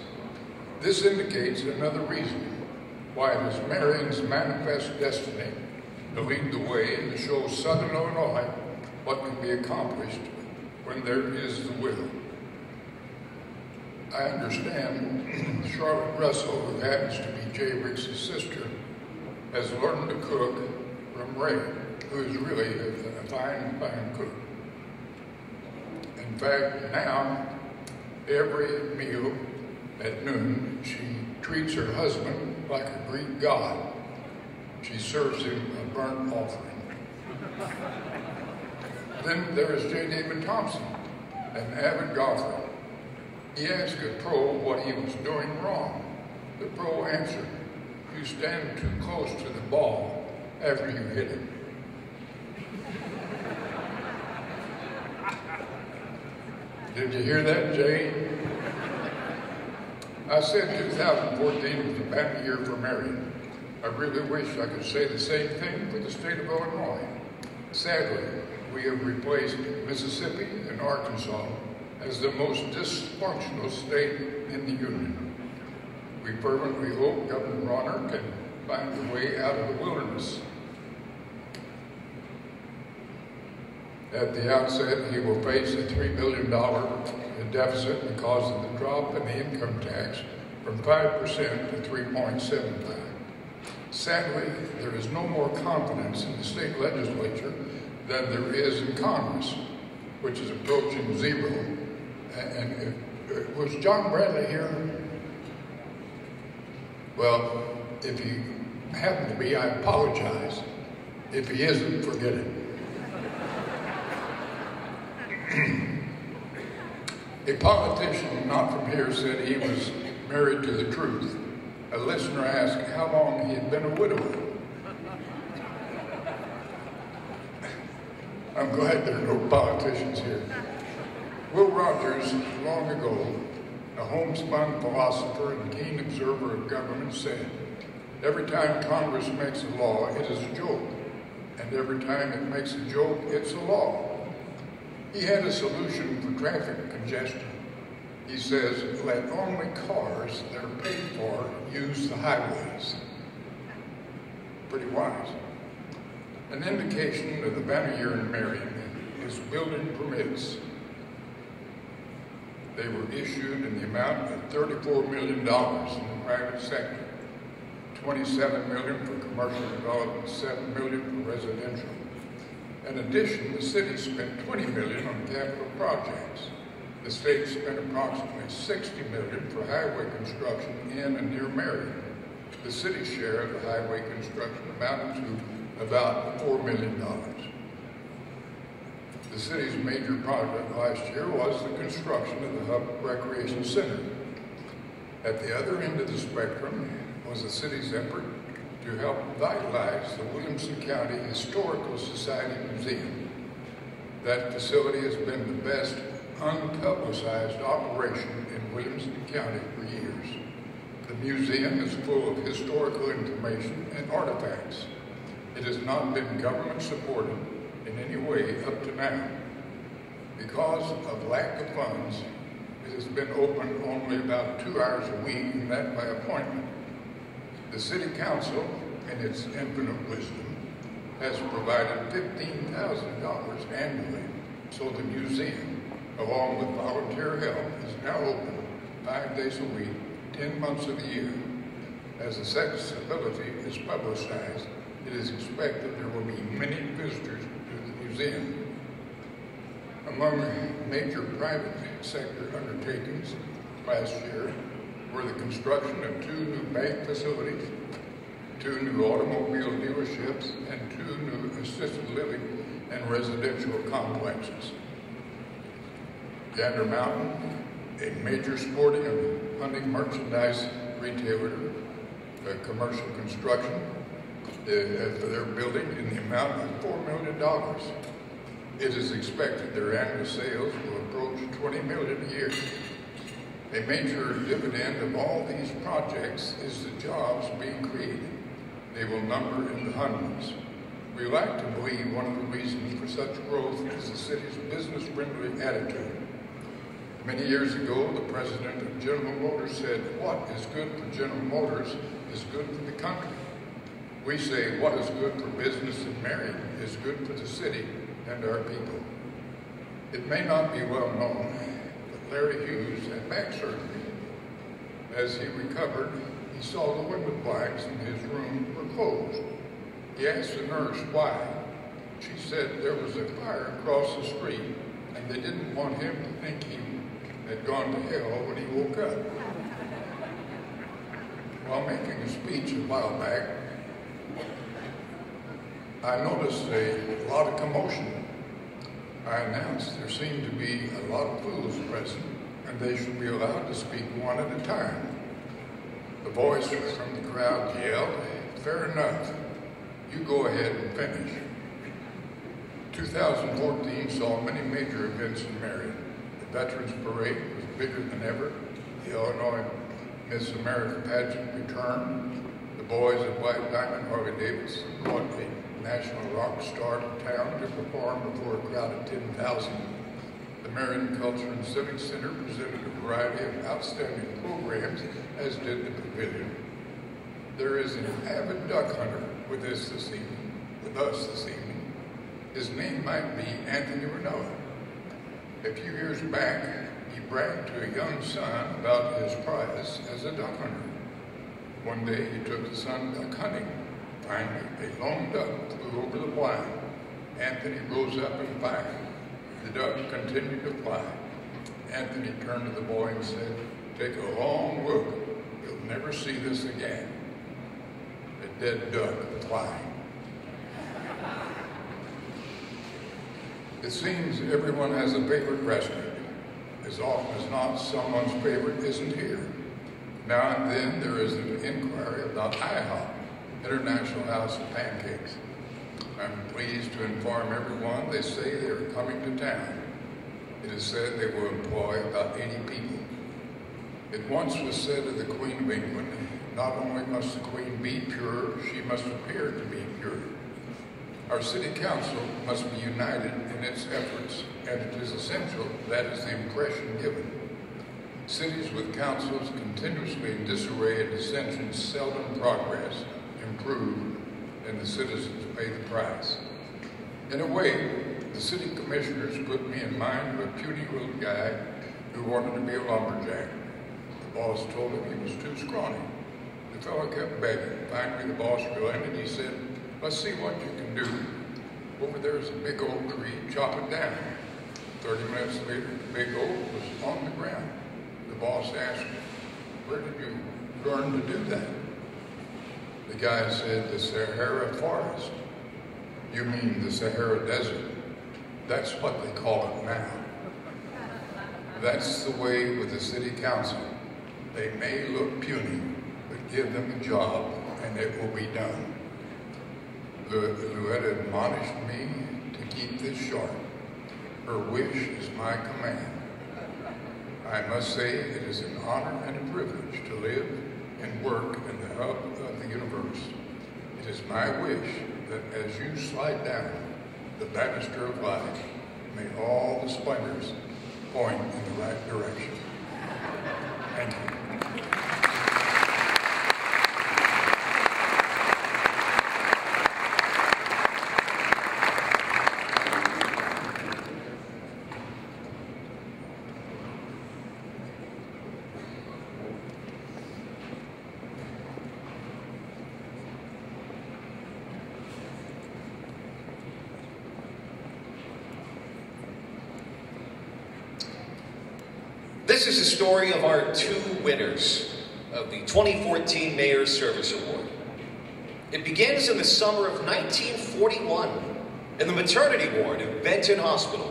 This indicates another reason why it is Marion's manifest destiny to lead the way and to show Southern Illinois what can be accomplished when there is the will. I understand Charlotte Russell, who happens to be Jay Ricks' sister, has learned to cook from Ray, who is really a fine cook. In fact, now, every meal at noon, she treats her husband like a Greek god. She serves him a burnt offering. Then there is J. David Thompson, an avid golfer. He asked a pro what he was doing wrong. The pro answered, "You stand too close to the ball after you hit it." Did you hear that, Jay? I said 2014 was a bad year for Marion. I really wish I could say the same thing for the state of Illinois. Sadly, we have replaced Mississippi and Arkansas as the most dysfunctional state in the Union. We fervently hope Governor Bronner can find a way out of the wilderness. At the outset, he will face a $3 billion deficit because of the drop in the income tax from 5% to 3.75%. Sadly, there is no more confidence in the state legislature than there is in Congress, which is approaching zero. And Was John Bradley here? Well, if he happened to be, I apologize. If he isn't, forget it. A politician not from here said he was married to the truth. A listener asked how long he had been a widower. I'm glad there are no politicians here. Will Rogers, long ago, a homespun philosopher and keen observer of government, said, "Every time Congress makes a law, it is a joke. And every time it makes a joke, it's a law." He had a solution for traffic congestion. He says, let only cars that are paid for use the highways. Pretty wise. An indication of the banner year in Marion is building permits. They were issued in the amount of $34 million in the private sector, $27 million for commercial development, $7 million for residential. In addition, the city spent $20 million on capital projects. The state spent approximately $60 million for highway construction in and near Marion. The city's share of the highway construction amounted to about $4 million. The city's major project last year was the construction of the Hub Recreation Center. At the other end of the spectrum was the city's effort to help vitalize the Williamson County Historical Society Museum. That facility has been the best unpublicized operation in Williamson County for years. The museum is full of historical information and artifacts. It has not been government supported in any way up to now. Because of lack of funds, it has been open only about 2 hours a week, and that by appointment. The City Council, in its infinite wisdom, has provided $15,000 annually, so the museum, along with volunteer help, is now open 5 days a week, 10 months of the year. As accessibility is publicized, it is expected there will be many visitors to the museum. Among major private sector undertakings last year were the construction of 2 new bank facilities, 2 new automobile dealerships, and 2 new assisted living and residential complexes. Gander Mountain, a major sporting and hunting merchandise retailer, commercial construction, they're building in the amount of $4 million. It is expected their annual sales will approach $20 million a year. A major dividend of all these projects is the jobs being created. They will number in the hundreds. We like to believe one of the reasons for such growth is the city's business-friendly attitude. Many years ago, the president of General Motors said, "What is good for General Motors is good for the country." We say, what is good for business in Marion is good for the city and our people. It may not be well known, but Larry Hughes had back surgery. As he recovered, he saw the window blinds in his room were closed. He asked the nurse why. She said there was a fire across the street, and they didn't want him to think he had gone to hell when he woke up. While making a speech a while back, I noticed a lot of commotion. I announced there seemed to be a lot of fools present, and they should be allowed to speak one at a time. The voice from the crowd yelled, "Fair enough. You go ahead and finish." 2014 saw many major events in Marion. The Veterans Parade was bigger than ever. The Illinois Miss America pageant returned. The boys of White Diamond Harley-Davidson brought a national rock star to town to perform before a crowd of 10,000. The Marion Culture and Civic Center presented a variety of outstanding programs, as did the pavilion. There is an avid duck hunter with us this evening. His name might be Anthony Ranella. A few years back, he bragged to a young son about his prize as a duck hunter. One day he took the son duck hunting. Finally, a lone duck flew over the blind. Anthony rose up and fired. The duck continued to fly. Anthony turned to the boy and said, "Take a long look. You'll never see this again." A dead duck flying. It seems everyone has a favorite restaurant. As often as not, someone's favorite isn't here. Now and then there is an inquiry about IHOP, International House of Pancakes. I'm pleased to inform everyone they say they are coming to town. It is said they will employ about 80 people. It once was said of the Queen of England, not only must the Queen be pure, she must appear to be pure. Our City Council must be united in its efforts, and it is essential that is the impression given. Cities with councils continuously in disarray and dissension seldom progress, improve, and the citizens pay the price. In a way, the city commissioners put me in mind of a puny little guy who wanted to be a lumberjack. The boss told him he was too scrawny. The fellow kept begging. Finally, the boss relented. He said, "Let's see what you can do. Over there is a big oak tree. Chop it down." 30 minutes later, the big oak was on the ground. The boss asked him, "Where did you learn to do that?" The guy said, "The Sahara forest." "You mean the Sahara Desert? That's what they call it now." That's the way with the city council. They may look puny, but give them a job and it will be done. Louetta admonished me to keep this short. Her wish is my command. I must say it is an honor and a privilege to live and work in the hub of the universe. It is my wish that as you slide down the banister of life, may all the splendors point in the right direction. Thank you. This is the story of our two winners of the 2014 Mayor's Service Award. It begins in the summer of 1941 in the maternity ward of Benton Hospital.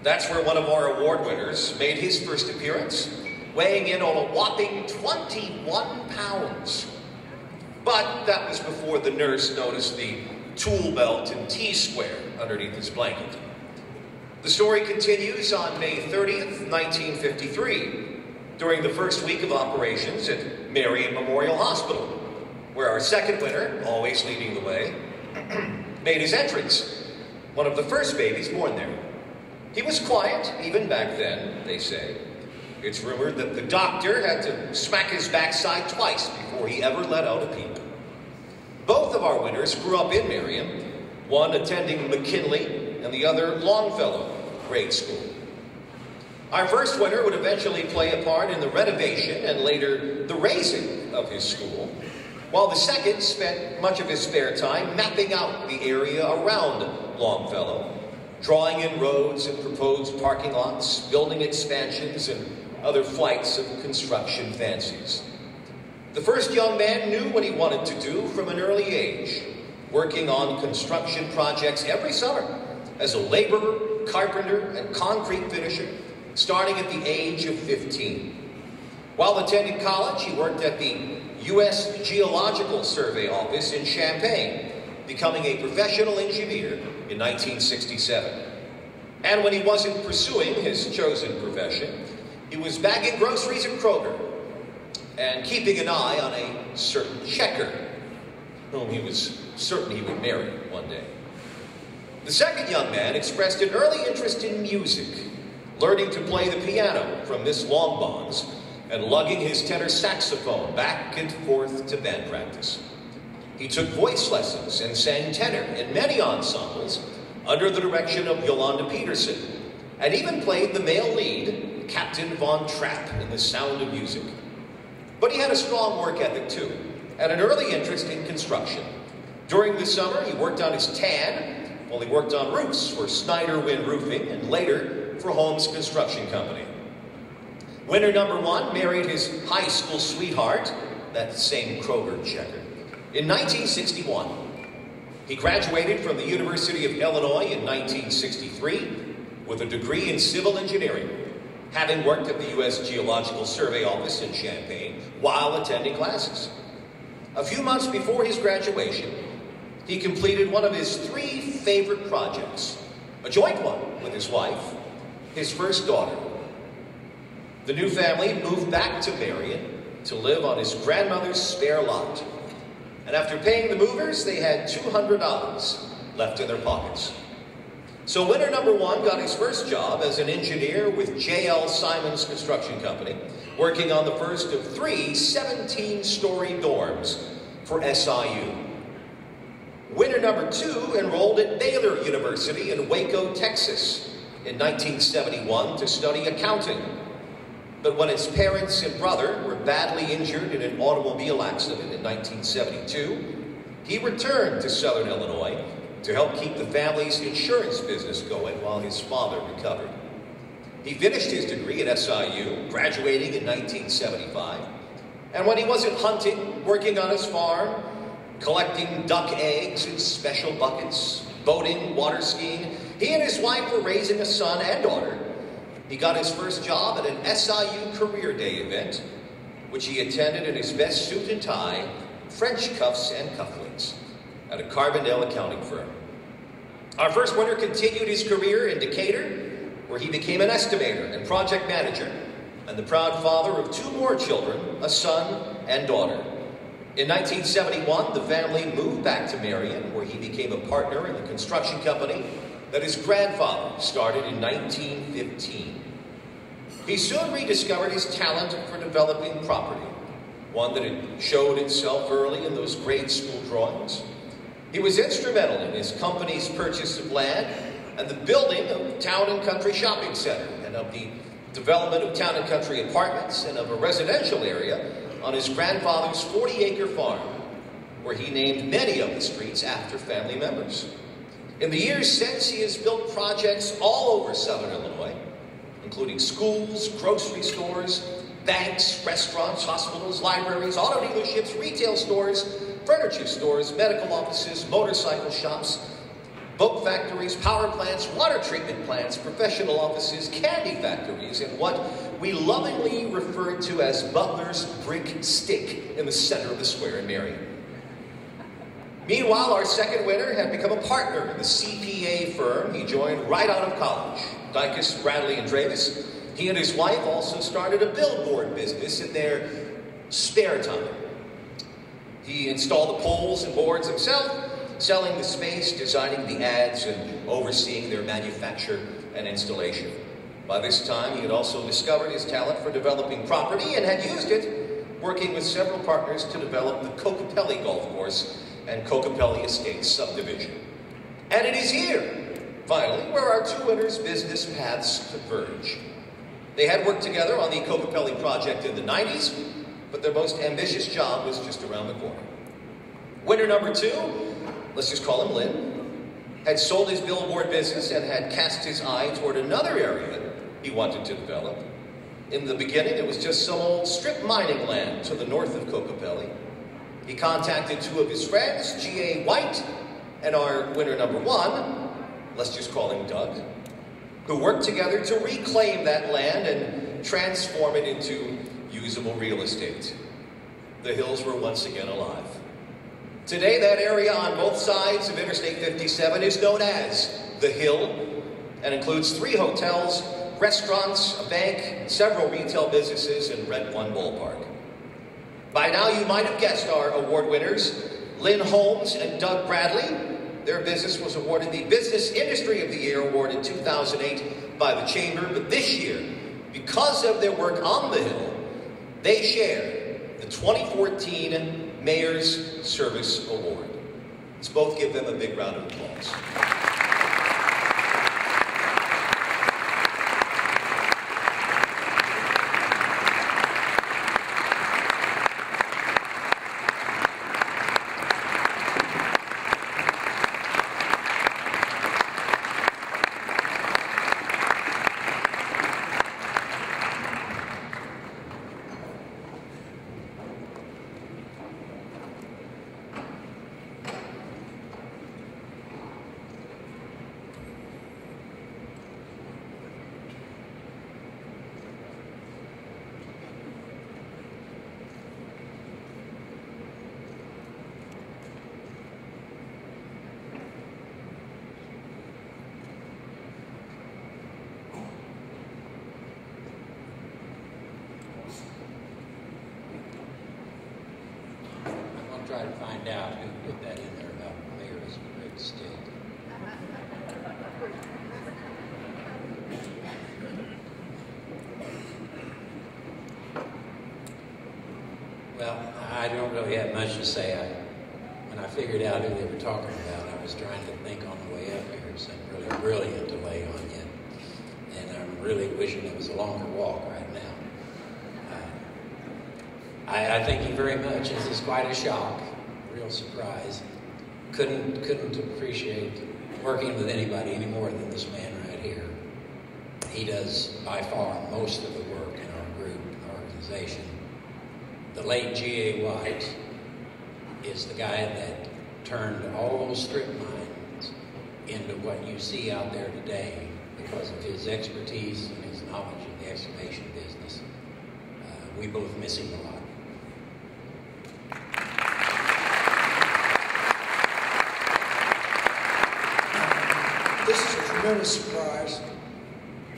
That's where one of our award winners made his first appearance, weighing in on a whopping 21 pounds. But that was before the nurse noticed the tool belt and T-square underneath his blanket. The story continues on May 30th, 1953, during the first week of operations at Marion Memorial Hospital, where our second winner, always leading the way, made his entrance, one of the first babies born there. He was quiet, even back then, they say. It's rumored that the doctor had to smack his backside twice before he ever let out a peep. Both of our winners grew up in Marion, one attending McKinley and the other Longfellow grade school. Our first winner would eventually play a part in the renovation and later the raising of his school, while the second spent much of his spare time mapping out the area around Longfellow, drawing in roads and proposed parking lots, building expansions, and other flights of construction fancies. The first young man knew what he wanted to do from an early age, working on construction projects every summer as a laborer, carpenter, and concrete finisher, starting at the age of 15. While attending college, he worked at the U.S. Geological Survey Office in Champaign, becoming a professional engineer in 1967. And when he wasn't pursuing his chosen profession, he was bagging groceries at Kroger and keeping an eye on a certain checker, whom he was certain he would marry one day. The second young man expressed an early interest in music, learning to play the piano from Miss Longbonds and lugging his tenor saxophone back and forth to band practice. He took voice lessons and sang tenor in many ensembles under the direction of Yolanda Peterson, and even played the male lead, Captain Von Trapp, in The Sound of Music. But he had a strong work ethic too, and an early interest in construction. During the summer, he worked on his tan, while he worked on roofs for Snyder Wind Roofing, and later for Holmes Construction Company. Winner number 1 married his high school sweetheart, that same Kroger checker, in 1961. He graduated from the University of Illinois in 1963 with a degree in civil engineering, having worked at the U.S. Geological Survey Office in Champaign while attending classes. A few months before his graduation, he completed one of his 3 favorite projects, a joint one with his wife, his first daughter. The new family moved back to Marion to live on his grandmother's spare lot. And after paying the movers, they had $200 left in their pockets. So winner number 1 got his first job as an engineer with J.L. Simons Construction Company, working on the first of 3 17-story dorms for SIU. Winner number 2 enrolled at Baylor University in Waco, Texas in 1971 to study accounting. But when his parents and brother were badly injured in an automobile accident in 1972, he returned to Southern Illinois to help keep the family's insurance business going while his father recovered. He finished his degree at SIU, graduating in 1975. And when he wasn't hunting, working on his farm, collecting duck eggs in special buckets, boating, water skiing, he and his wife were raising a son and daughter. He got his first job at an SIU Career Day event, which he attended in his best suit and tie, French cuffs and cufflinks, at a Carbondale accounting firm. Our first winner continued his career in Decatur, where he became an estimator and project manager, and the proud father of 2 more children, a son and daughter. In 1971, the family moved back to Marion, where he became a partner in the construction company that his grandfather started in 1915. He soon rediscovered his talent for developing property, one that had showed itself early in those grade school drawings. He was instrumental in his company's purchase of land and the building of Town and Country Shopping Center, and of the development of Town and Country apartments, and of a residential area on his grandfather's 40-acre farm, where he named many of the streets after family members. In the years since, he has built projects all over Southern Illinois, including schools, grocery stores, banks, restaurants, hospitals, libraries, auto dealerships, retail stores, furniture stores, medical offices, motorcycle shops, boat factories, power plants, water treatment plants, professional offices, candy factories, and what we lovingly refer to as Butler's Brick Stick in the center of the square in Marion. Meanwhile, our second winner had become a partner in the CPA firm he joined right out of college, Dykus, Bradley, and Dravis. He and his wife also started a billboard business in their spare time. He installed the poles and boards himself, selling the space, designing the ads, and overseeing their manufacture and installation. By this time, he had also discovered his talent for developing property and had used it, working with several partners to develop the Kokopelli Golf Course and Kokopelli Estates subdivision. And it is here, finally, where our 2 winners' business paths converge. They had worked together on the Kokopelli project in the 90s, but their most ambitious job was just around the corner. Winner number 2, let's just call him Lynn, had sold his billboard business and had cast his eye toward another area he wanted to develop. In the beginning, it was just some old strip mining land to the north of Kokopelli. He contacted 2 of his friends, G.A. White and our winner number 1, let's just call him Doug, who worked together to reclaim that land and transform it into usable real estate. The hills were once again alive. Today, that area on both sides of Interstate 57 is known as The Hill and includes 3 hotels, restaurants, a bank, several retail businesses, and Red One Ballpark. By now, you might have guessed our award winners, Lynn Holmes and Doug Bradley. Their business was awarded the Business Industry of the Year award in 2008 by the Chamber, but this year, because of their work on the Hill, they share the 2014 Mayor's Service Award. Let's both give them a big round of applause. try to find out who put that in there about Mayor's Great State. Well, I don't really have much to say. When I figured out who they were talking about, I was trying to think on the way up here. It's really brilliant to lay on you. And I'm really wishing it was a longer walk right now. I thank you very much. This is quite a shock, real surprise. Couldn't appreciate working with anybody any more than this man right here. He does by far most of the work in our group, our organization. The late G.A. White is the guy that turned all those strip mines into what you see out there today because of his expertise and his knowledge of the excavation business. We both miss him a lot. This is a tremendous surprise,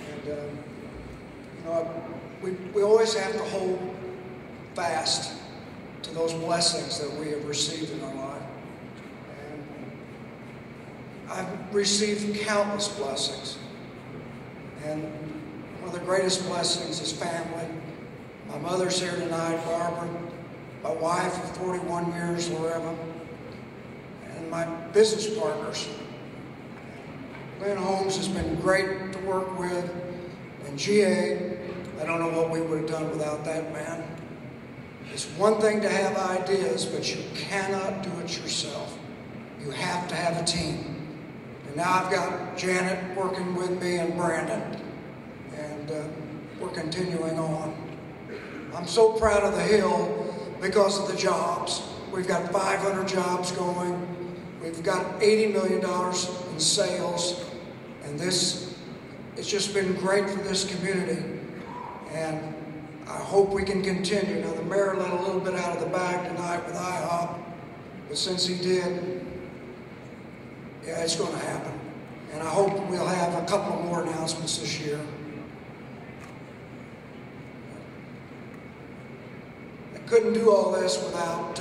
and you know, we always have to hold fast to those blessings that we have received in our life. And I've received countless blessings, and one of the greatest blessings is family. My mother's here tonight, Barbara, my wife of 41 years, Loretta, and my business partners. Glenn Holmes has been great to work with, and G.A., I don't know what we would have done without that man. It's one thing to have ideas, but you cannot do it yourself. You have to have a team. And now I've got Janet working with me and Brandon, and we're continuing on. I'm so proud of the Hill because of the jobs. We've got 500 jobs going. We've got $80 million in sales, and it's just been great for this community, and I hope we can continue. Now, the mayor let a little bit out of the bag tonight with IHOP, but since he did, yeah, it's going to happen, and I hope we'll have a couple more announcements this year. I couldn't do all this without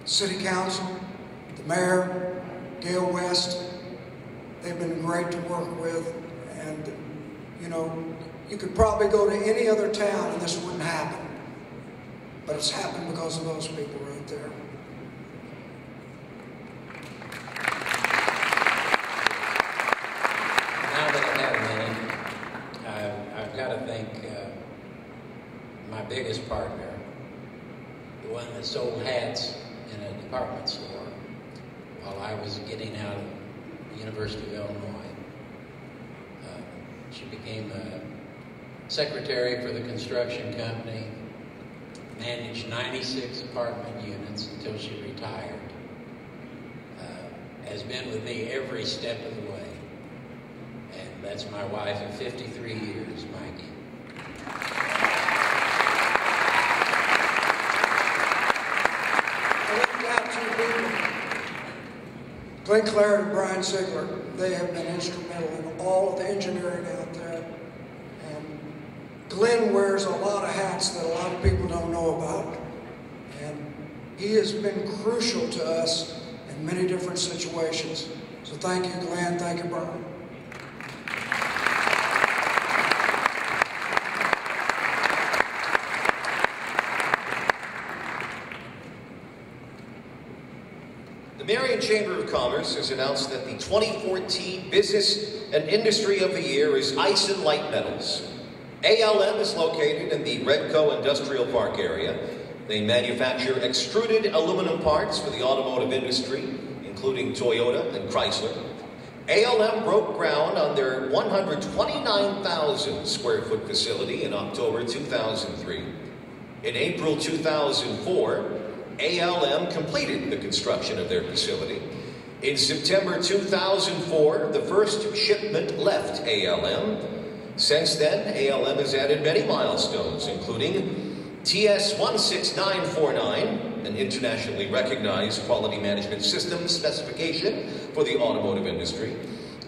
City Council, the mayor, Gail West. They've been great to work with, and you know, you could probably go to any other town and this wouldn't happen, but it's happened because of those people right there. Now that I have a minute, I've got to thank my biggest partner, the one that sold hats in a department store while I was getting out of the University of Illinois. She became a secretary for the construction company, managed 96 apartment units until she retired. Has been with me every step of the way. And that's my wife of 53 years, Mikey. Glenn Clare and Brian Ziegler, they have been instrumental in all of the engineering out there. And Glenn wears a lot of hats that a lot of people don't know about. And he has been crucial to us in many different situations. So thank you, Glenn. Thank you, Brian. The Marion Chamber of Commerce has announced that the 2014 Business and Industry of the Year is Ice and Light Metals. ALM is located in the Redco Industrial Park area. They manufacture extruded aluminum parts for the automotive industry, including Toyota and Chrysler. ALM broke ground on their 129,000 square foot facility in October 2003. In April 2004, ALM completed the construction of their facility. In September 2004, the first shipment left ALM. Since then, ALM has added many milestones, including TS 16949, an internationally recognized quality management system specification for the automotive industry,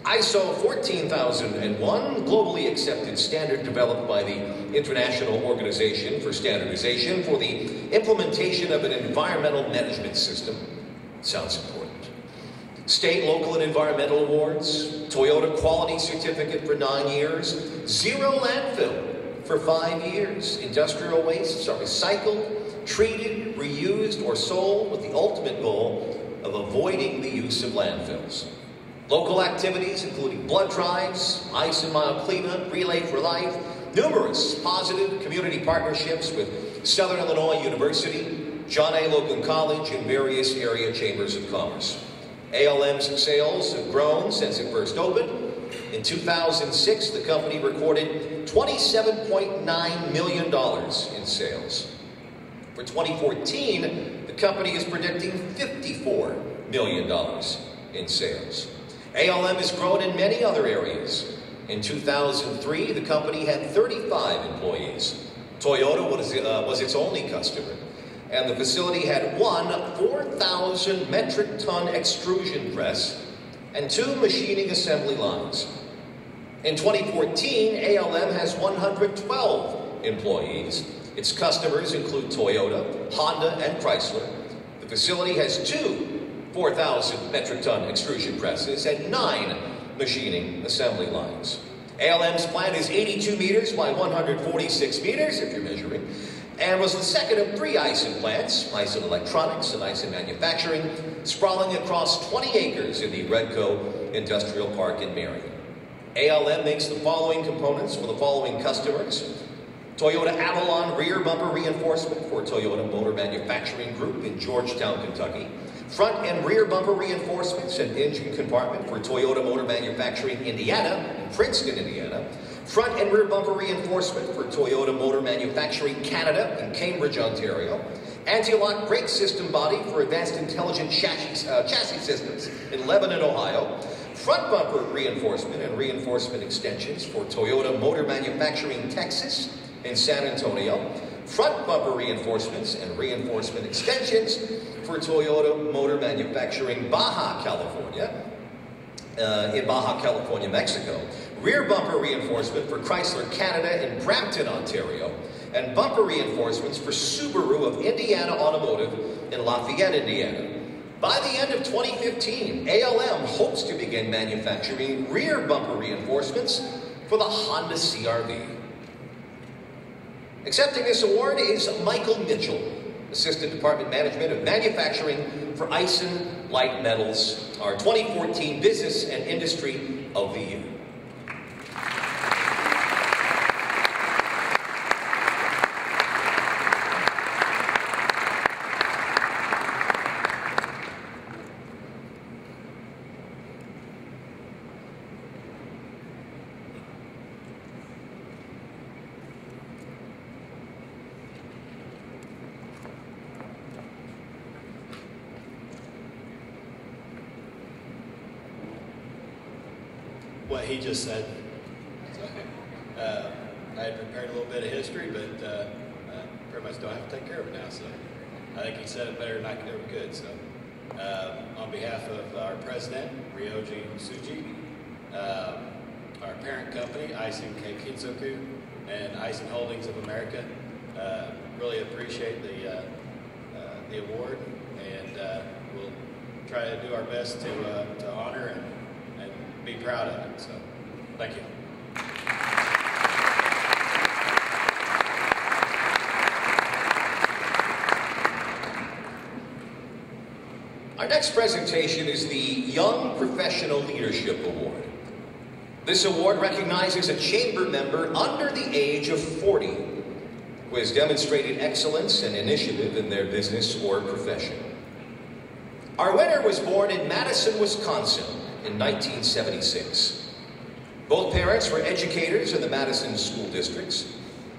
ISO 14001, globally accepted standard developed by the International Organization for Standardization for the implementation of an environmental management system. Sounds important. State, local, and environmental awards, Toyota Quality Certificate for 9 years, zero landfill for 5 years. Industrial wastes are recycled, treated, reused, or sold with the ultimate goal of avoiding the use of landfills. Local activities including blood drives, ice and mile cleanup, Relay for Life, numerous positive community partnerships with Southern Illinois University, John A. Logan College, and various area chambers of commerce. ALM's sales have grown since it first opened. In 2006, the company recorded $27.9 million in sales. For 2014, the company is predicting $54 million in sales. ALM has grown in many other areas. In 2003, the company had 35 employees. Toyota was its only customer, and the facility had one 4,000 metric ton extrusion press and 2 machining assembly lines. In 2014, ALM has 112 employees. Its customers include Toyota, Honda, and Chrysler. The facility has 2 4,000 metric ton extrusion presses and 9 machining assembly lines. ALM's plant is 82 meters by 146 meters, if you're measuring, and was the second of 3 Eisen plants, Eisen Electronics and Eisen Manufacturing, sprawling across 20 acres in the Redco Industrial Park in Marion. ALM makes the following components for the following customers: Toyota Avalon rear bumper reinforcement for Toyota Motor Manufacturing Group in Georgetown, Kentucky. Front and rear bumper reinforcements and engine compartment for Toyota Motor Manufacturing Indiana in Princeton, Indiana. Front and rear bumper reinforcement for Toyota Motor Manufacturing Canada in Cambridge, Ontario. Anti-lock brake system body for Advanced Intelligent Chassis Systems in Lebanon, Ohio. Front bumper reinforcement and reinforcement extensions for Toyota Motor Manufacturing Texas in San Antonio. Front bumper reinforcements and reinforcement extensions for Toyota Motor Manufacturing Baja California, in Baja California, Mexico. Rear bumper reinforcement for Chrysler Canada in Brampton, Ontario. And bumper reinforcements for Subaru of Indiana Automotive in Lafayette, Indiana. By the end of 2015, ALM hopes to begin manufacturing rear bumper reinforcements for the Honda CR-V. Accepting this award is Michael Mitchell, Assistant Department Management of Manufacturing for Eisen Light Metals, our 2014 Business and Industry of the Year. What he just said. I had prepared a little bit of history, but pretty much don't have to take care of it now. So I think he said it better than I could ever could. So on behalf of our president, Ryoji Suji, our parent company, Eisen Keikitsoku, and Eisen Holdings of America, really appreciate the award, and we'll try to do our best to honor and be proud of it. So, thank you. Our next presentation is the Young Professional Leadership Award. This award recognizes a chamber member under the age of 40 who has demonstrated excellence and initiative in their business or profession. Our winner was born in Madison, Wisconsin, in 1976. Both parents were educators in the Madison school districts.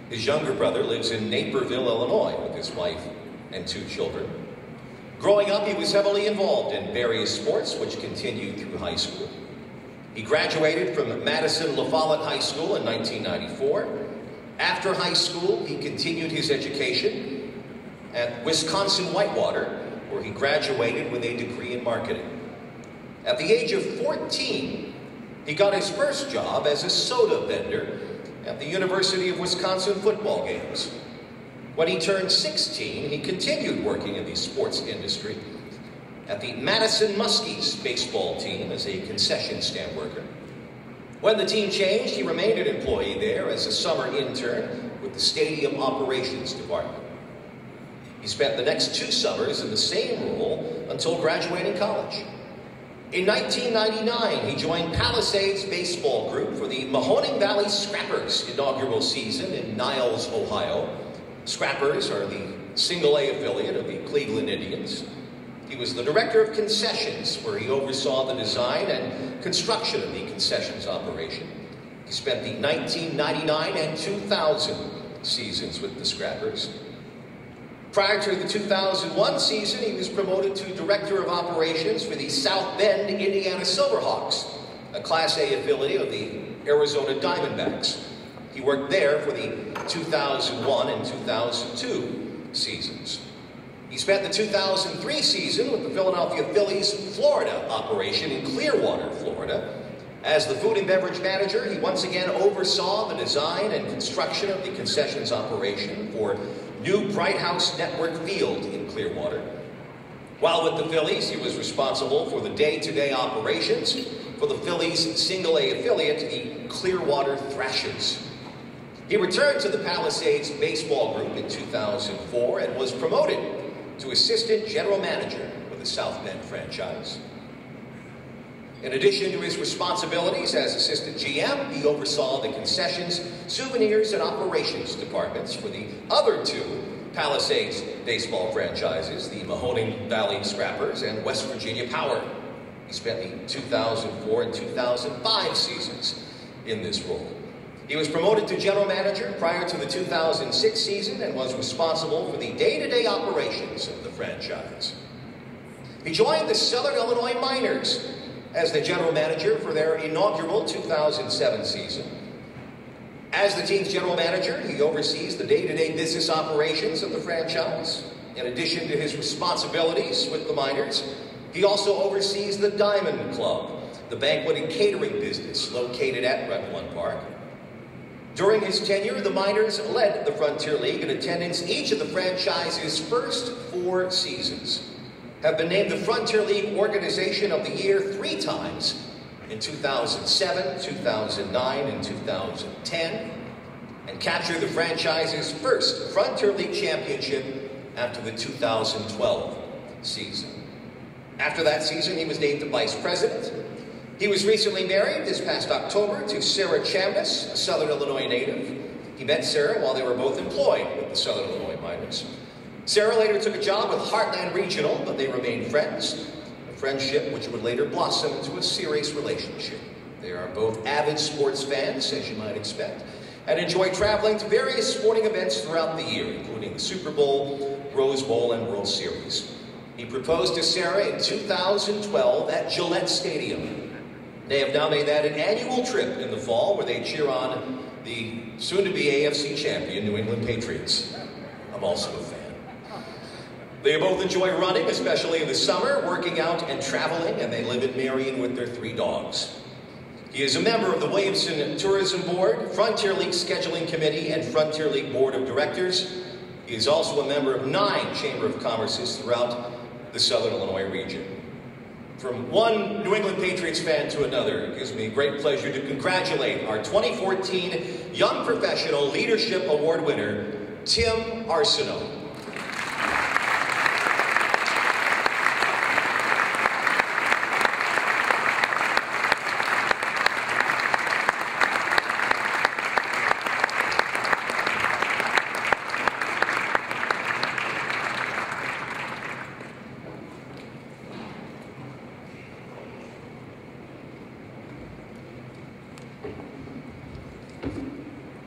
His younger brother lives in Naperville, Illinois, with his wife and 2 children. Growing up, he was heavily involved in various sports, which continued through high school. He graduated from Madison La Follette High School in 1994. After high school, he continued his education at Wisconsin Whitewater, where he graduated with a degree in marketing. At the age of 14, He got his first job as a soda vendor at the University of Wisconsin football games. When he turned 16, he continued working in the sports industry at the Madison Muskies baseball team as a concession stand worker. When the team changed, he remained an employee there as a summer intern with the stadium operations department. He spent the next 2 summers in the same role until graduating college. In 1999, he joined Palisades Baseball Group for the Mahoning Valley Scrappers inaugural season in Niles, Ohio. Scrappers are the single-A affiliate of the Cleveland Indians. He was the director of concessions, where he oversaw the design and construction of the concessions operation. He spent the 1999 and 2000 seasons with the Scrappers. Prior to the 2001 season, he was promoted to Director of Operations for the South Bend, Indiana Silverhawks, a Class A affiliate of the Arizona Diamondbacks. He worked there for the 2001 and 2002 seasons. He spent the 2003 season with the Philadelphia Phillies Florida operation in Clearwater, Florida. As the food and beverage manager, he once again oversaw the design and construction of the concessions operation for New Bright House Network Field in Clearwater. While with the Phillies, he was responsible for the day-to-day operations for the Phillies' single-A affiliate, the Clearwater Thrashers. He returned to the Palisades Baseball Group in 2004 and was promoted to Assistant General Manager with the South Bend franchise. In addition to his responsibilities as Assistant GM, he oversaw the concessions, souvenirs, and operations departments for the other 2 Palisades baseball franchises, the Mahoning Valley Scrappers and West Virginia Power. He spent the 2004 and 2005 seasons in this role. He was promoted to general manager prior to the 2006 season and was responsible for the day-to-day operations of the franchise. He joined the Southern Illinois Miners as the general manager for their inaugural 2007 season. As the team's general manager, he oversees the day-to-day business operations of the franchise. In addition to his responsibilities with the Miners, he also oversees the Diamond Club, the banquet and catering business located at Revlon Park. During his tenure, the Miners led the Frontier League in attendance each of the franchise's first 4 seasons, have been named the Frontier League Organization of the Year 3 times in 2007, 2009, and 2010, and captured the franchise's first Frontier League championship after the 2012 season. After that season, he was named the Vice President. He was recently married this past October to Sarah Chamness, a Southern Illinois native. He met Sarah while they were both employed with the Southern Illinois Miners. Sarah later took a job with Heartland Regional, but they remained friends, a friendship which would later blossom into a serious relationship. They are both avid sports fans, as you might expect, and enjoy traveling to various sporting events throughout the year, including the Super Bowl, Rose Bowl, and World Series. He proposed to Sarah in 2012 at Gillette Stadium. They have now made that an annual trip in the fall where they cheer on the soon-to-be AFC champion New England Patriots. I'm also a fan. They both enjoy running, especially in the summer, working out and traveling, and they live in Marion with their 3 dogs. He is a member of the Williamson Tourism Board, Frontier League Scheduling Committee, and Frontier League Board of Directors. He is also a member of 9 Chamber of Commerces throughout the Southern Illinois region. From one New England Patriots fan to another, it gives me great pleasure to congratulate our 2014 Young Professional Leadership Award winner, Tim Arsenault.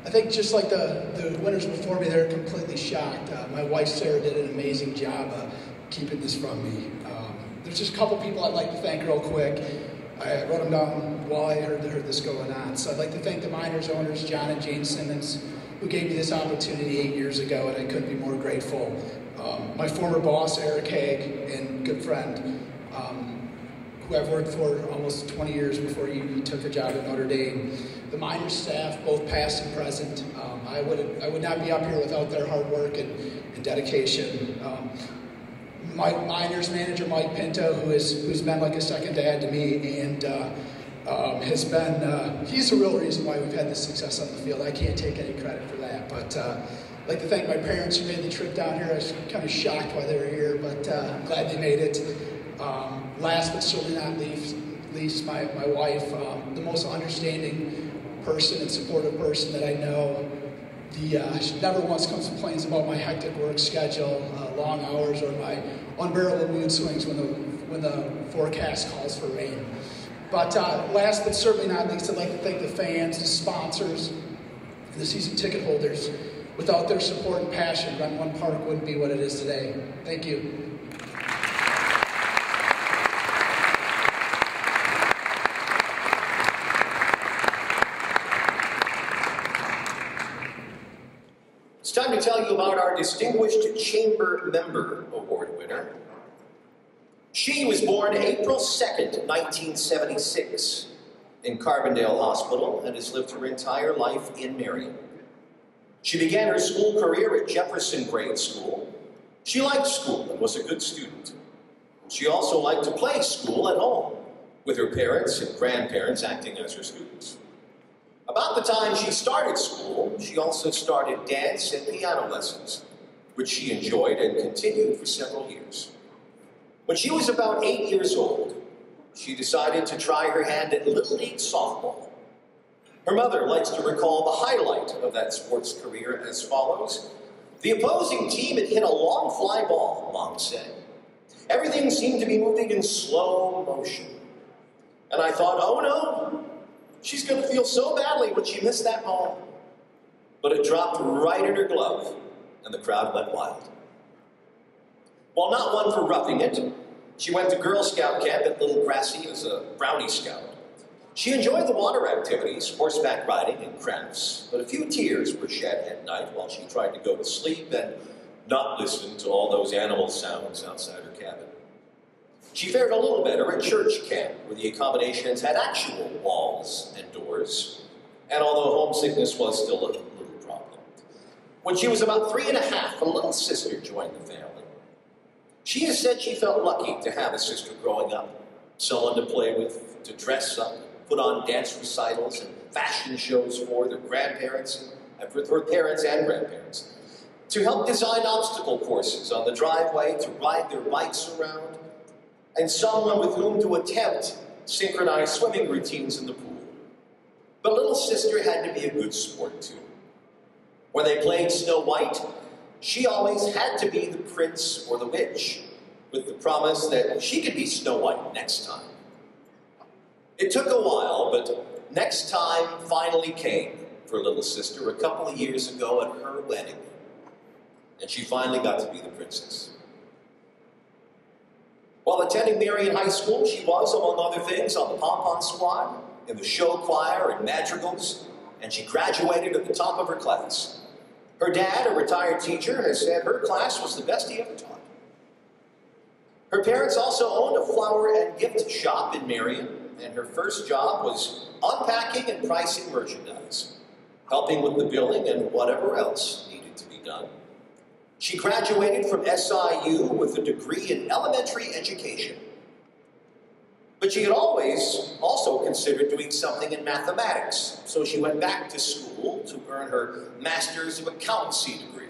I think just like the winners before me, they're completely shocked. My wife, Sarah, did an amazing job keeping this from me. There's just a couple people I'd like to thank real quick. I wrote them down while I heard this going on. So I'd like to thank the Miners owners, John and Jane Simmons, who gave me this opportunity 8 years ago, and I couldn't be more grateful. My former boss, Eric Haig, and good friend, who I've worked for almost 20 years before he took a job at Notre Dame. The miners staff, both past and present. I would not be up here without their hard work and dedication. My miners manager, Mike Pinto, who's been like a second dad to me, and has been, he's the real reason why we've had this success on the field. I can't take any credit for that, but I'd like to thank my parents who made the trip down here. I was kind of shocked why they were here, but I'm glad they made it. Last but certainly not least, my wife, the most understanding person and supportive person that I know. She never once comes and complains about my hectic work schedule, long hours, or my unbearable mood swings when the forecast calls for rain. But last but certainly not least, I'd like to thank the fans, the sponsors, and the season ticket holders. Without their support and passion, Run One Park wouldn't be what it is today. Thank you. It's time to tell you about our Distinguished Chamber Member Award winner. She was born April 2nd, 1976 in Carbondale Hospital and has lived her entire life in Marion. She began her school career at Jefferson Grade School. She liked school and was a good student. She also liked to play school at home, with her parents and grandparents acting as her students. About the time she started school, she also started dance and piano lessons, which she enjoyed and continued for several years. When she was about 8 years old, she decided to try her hand at Little League softball. Her mother likes to recall the highlight of that sports career as follows. The opposing team had hit a long fly ball, Mom said. Everything seemed to be moving in slow motion. And I thought, oh no, she's going to feel so badly when she missed that ball. But it dropped right in her glove, and the crowd went wild. While not one for roughing it, she went to Girl Scout camp at Little Grassy as a Brownie Scout. She enjoyed the water activities, horseback riding, and crafts, but a few tears were shed at night while she tried to go to sleep and not listen to all those animal sounds outside her cabin. She fared a little better at church camp, where the accommodations had actual walls and doors, and although homesickness was still a little problem. When she was about 3 and a half, a little sister joined the family. She has said she felt lucky to have a sister growing up, someone to play with, to dress up, put on dance recitals and fashion shows for their grandparents, and for her parents and grandparents, to help design obstacle courses on the driveway, to ride their bikes around, and someone with whom to attempt synchronized swimming routines in the pool. But little sister had to be a good sport too. When they played Snow White, she always had to be the prince or the witch, with the promise that she could be Snow White next time. It took a while, but next time finally came for little sister a couple of years ago at her wedding, and she finally got to be the princess. While attending Marion High School, she was, among other things, on the pom-pom squad, in the show choir and madrigals, and she graduated at the top of her class. Her dad, a retired teacher, has said her class was the best he ever taught. Her parents also owned a flower and gift shop in Marion, and her first job was unpacking and pricing merchandise, helping with the billing and whatever else needed to be done. She graduated from SIU with a degree in elementary education. But she had always also considered doing something in mathematics, so she went back to school to earn her Master's of Accountancy degree.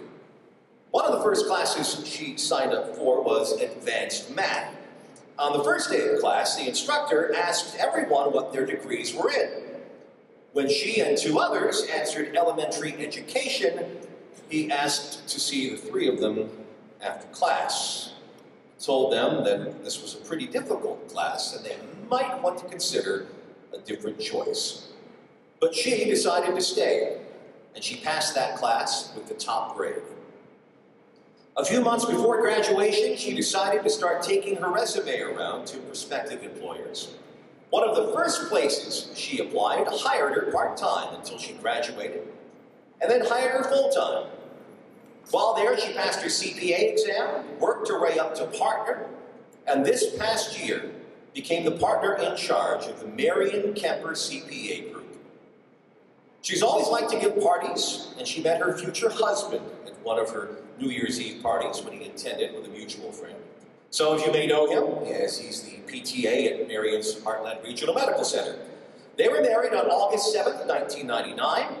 One of the first classes she signed up for was Advanced Math. On the first day of class, the instructor asked everyone what their degrees were in. When she and 2 others answered elementary education, he asked to see the 3 of them after class. He told them that this was a pretty difficult class and they might want to consider a different choice. But she decided to stay, and she passed that class with the top grade. A few months before graduation, she decided to start taking her resume around to prospective employers. One of the first places she applied hired her part-time until she graduated, and then hired her full-time. While there, she passed her CPA exam, worked her way up to partner, and this past year, became the partner in charge of the Marion CPA Group. She's always liked to give parties, and she met her future husband at one of her New Year's Eve parties when he attended with a mutual friend. Some of you may know him, as he's the PTA at Marion's Heartland Regional Medical Center. They were married on August 7th, 1999.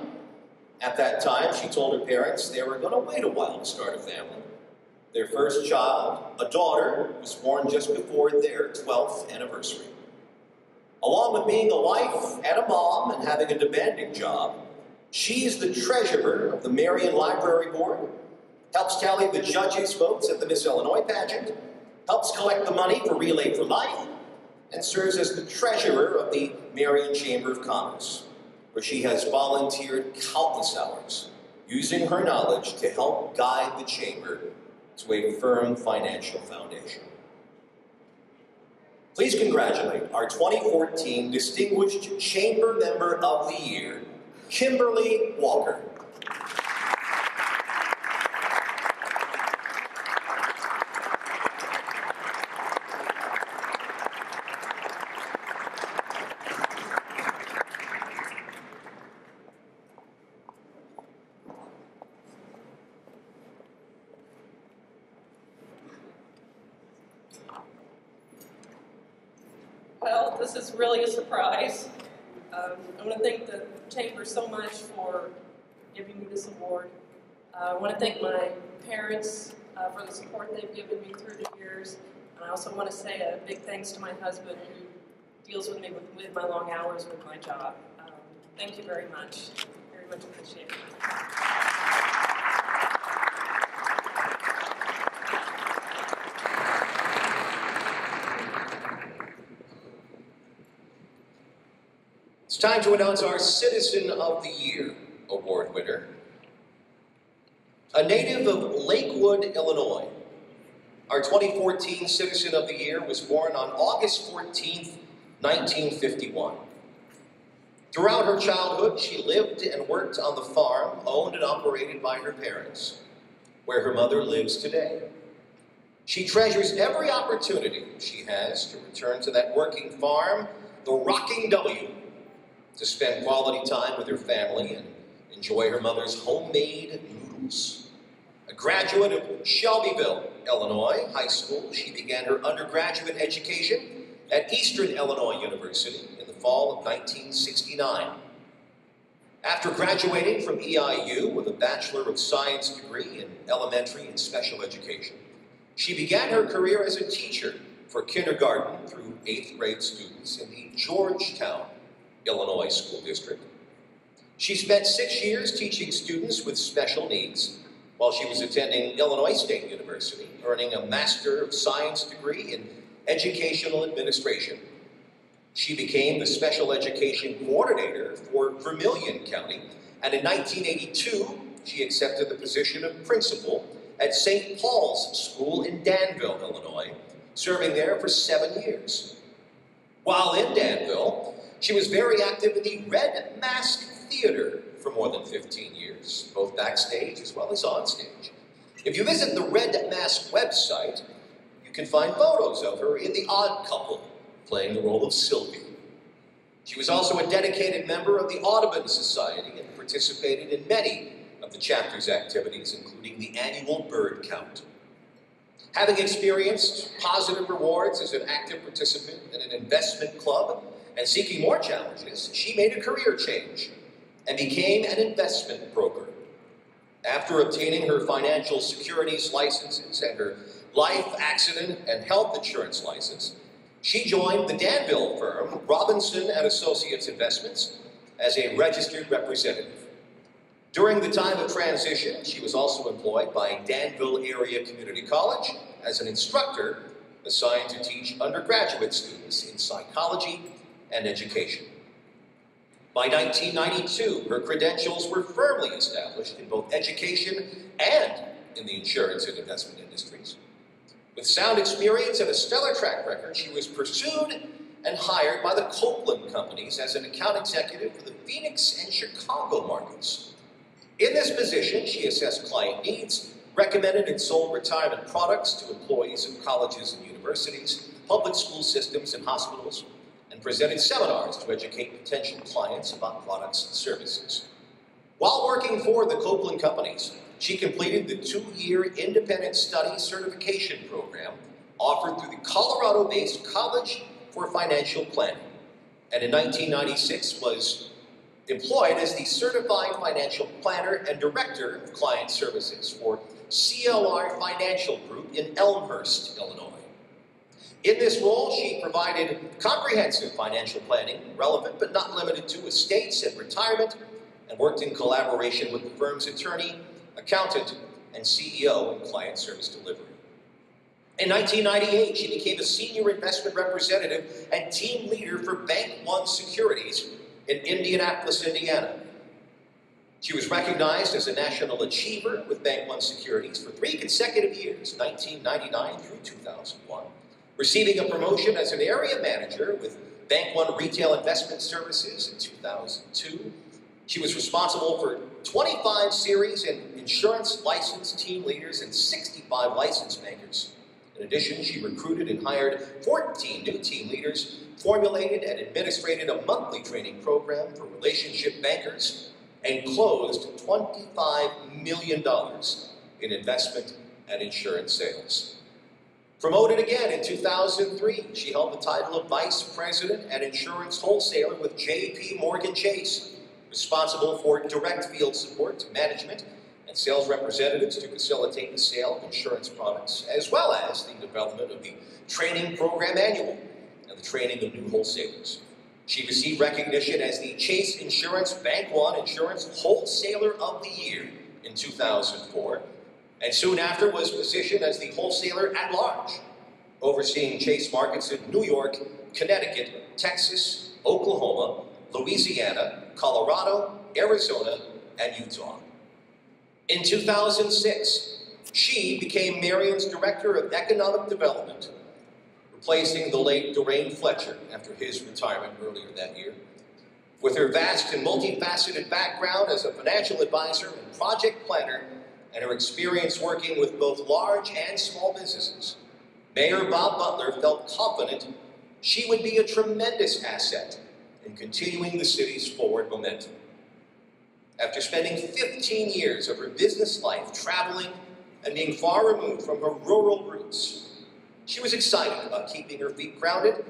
At that time, she told her parents they were going to wait a while to start a family. Their first child, a daughter, was born just before their 12th anniversary. Along with being a wife and a mom and having a demanding job, she's the treasurer of the Marion Library Board, helps tally the judges' votes at the Miss Illinois pageant, helps collect the money for Relay for Life, and serves as the treasurer of the Marion Chamber of Commerce, where she has volunteered countless hours, using her knowledge to help guide the chamber to a firm financial foundation. Please congratulate our 2014 Distinguished Chamber Member of the Year, Kimberly Walker. Well, this is really a surprise. I want to thank the Chamber so much for giving me this award. I want to thank my parents for the support they've given me through the years. And I also want to say a big thanks to my husband who deals with me with my long hours with my job. Thank you very much. Very much appreciate it. It's time to announce our Citizen of the Year award winner. A native of Lakewood, Illinois, our 2014 Citizen of the Year was born on August 14th, 1951. Throughout her childhood, she lived and worked on the farm owned and operated by her parents, where her mother lives today. She treasures every opportunity she has to return to that working farm, the Rocking W, to spend quality time with her family and enjoy her mother's homemade noodles. A graduate of Shelbyville, Illinois High School, she began her undergraduate education at Eastern Illinois University in the fall of 1969. After graduating from EIU with a Bachelor of Science degree in elementary and special education, she began her career as a teacher for kindergarten through 8th grade students in the Georgetown, Illinois School District. She spent 6 years teaching students with special needs while she was attending Illinois State University, earning a Master of Science degree in Educational Administration. She became the Special Education Coordinator for Vermilion County, and in 1982, she accepted the position of Principal at St. Paul's School in Danville, Illinois, serving there for 7 years. While in Danville, she was very active in the Red Mask Theater for more than 15 years, both backstage as well as on stage. If you visit the Red Mask website, you can find photos of her in The Odd Couple, playing the role of Sylvie. She was also a dedicated member of the Audubon Society and participated in many of the chapter's activities, including the annual bird count. Having experienced positive rewards as an active participant in an investment club and seeking more challenges, she made a career change and became an investment broker. After obtaining her financial securities licenses and her life, accident, and health insurance license, she joined the Danville firm, Robinson and Associates Investments, as a registered representative. During the time of transition, she was also employed by Danville Area Community College as an instructor assigned to teach undergraduate students in psychology and education. By 1992, her credentials were firmly established in both education and in the insurance and investment industries. With sound experience and a stellar track record, she was pursued and hired by the Copeland companies as an account executive for the Phoenix and Chicago markets. In this position, she assessed client needs, recommended and sold retirement products to employees of colleges and universities, public school systems and hospitals, and presented seminars to educate potential clients about products and services. While working for the Copeland Companies, she completed the 2-year independent study certification program offered through the Colorado-based College for Financial Planning, and in 1996 was employed as the Certified Financial Planner and Director of Client Services for CLR Financial Group in Elmhurst, Illinois. In this role, she provided comprehensive financial planning, relevant but not limited to estates and retirement, and worked in collaboration with the firm's attorney, accountant, and CEO in client service delivery. In 1998, she became a senior investment representative and team leader for Bank One Securities in Indianapolis, Indiana. She was recognized as a national achiever with Bank One Securities for 3 consecutive years, 1999 through 2001, receiving a promotion as an area manager with Bank One Retail Investment Services in 2002. She was responsible for 25 series and insurance licensed team leaders and 65 licensed bankers. In addition, she recruited and hired 14 new team leaders, formulated and administrated a monthly training program for relationship bankers, and closed $25 million in investment and insurance sales. Promoted again in 2003, she held the title of Vice President and Insurance Wholesaler with J.P. Morgan Chase, responsible for direct field support to management and sales representatives to facilitate the sale of insurance products, as well as the development of the training program annual and the training of new wholesalers. She received recognition as the Chase Insurance Bank One Insurance Wholesaler of the Year in 2004, and soon after was positioned as the wholesaler at large, overseeing Chase markets in New York, Connecticut, Texas, Oklahoma, Louisiana, Colorado, Arizona, and Utah. In 2006, she became Marion's Director of Economic Development, replacing the late Dwayne Fletcher after his retirement earlier that year. With her vast and multifaceted background as a financial advisor and project planner, and her experience working with both large and small businesses, Mayor Bob Butler felt confident she would be a tremendous asset in continuing the city's forward momentum. After spending 15 years of her business life traveling and being far removed from her rural roots, she was excited about keeping her feet grounded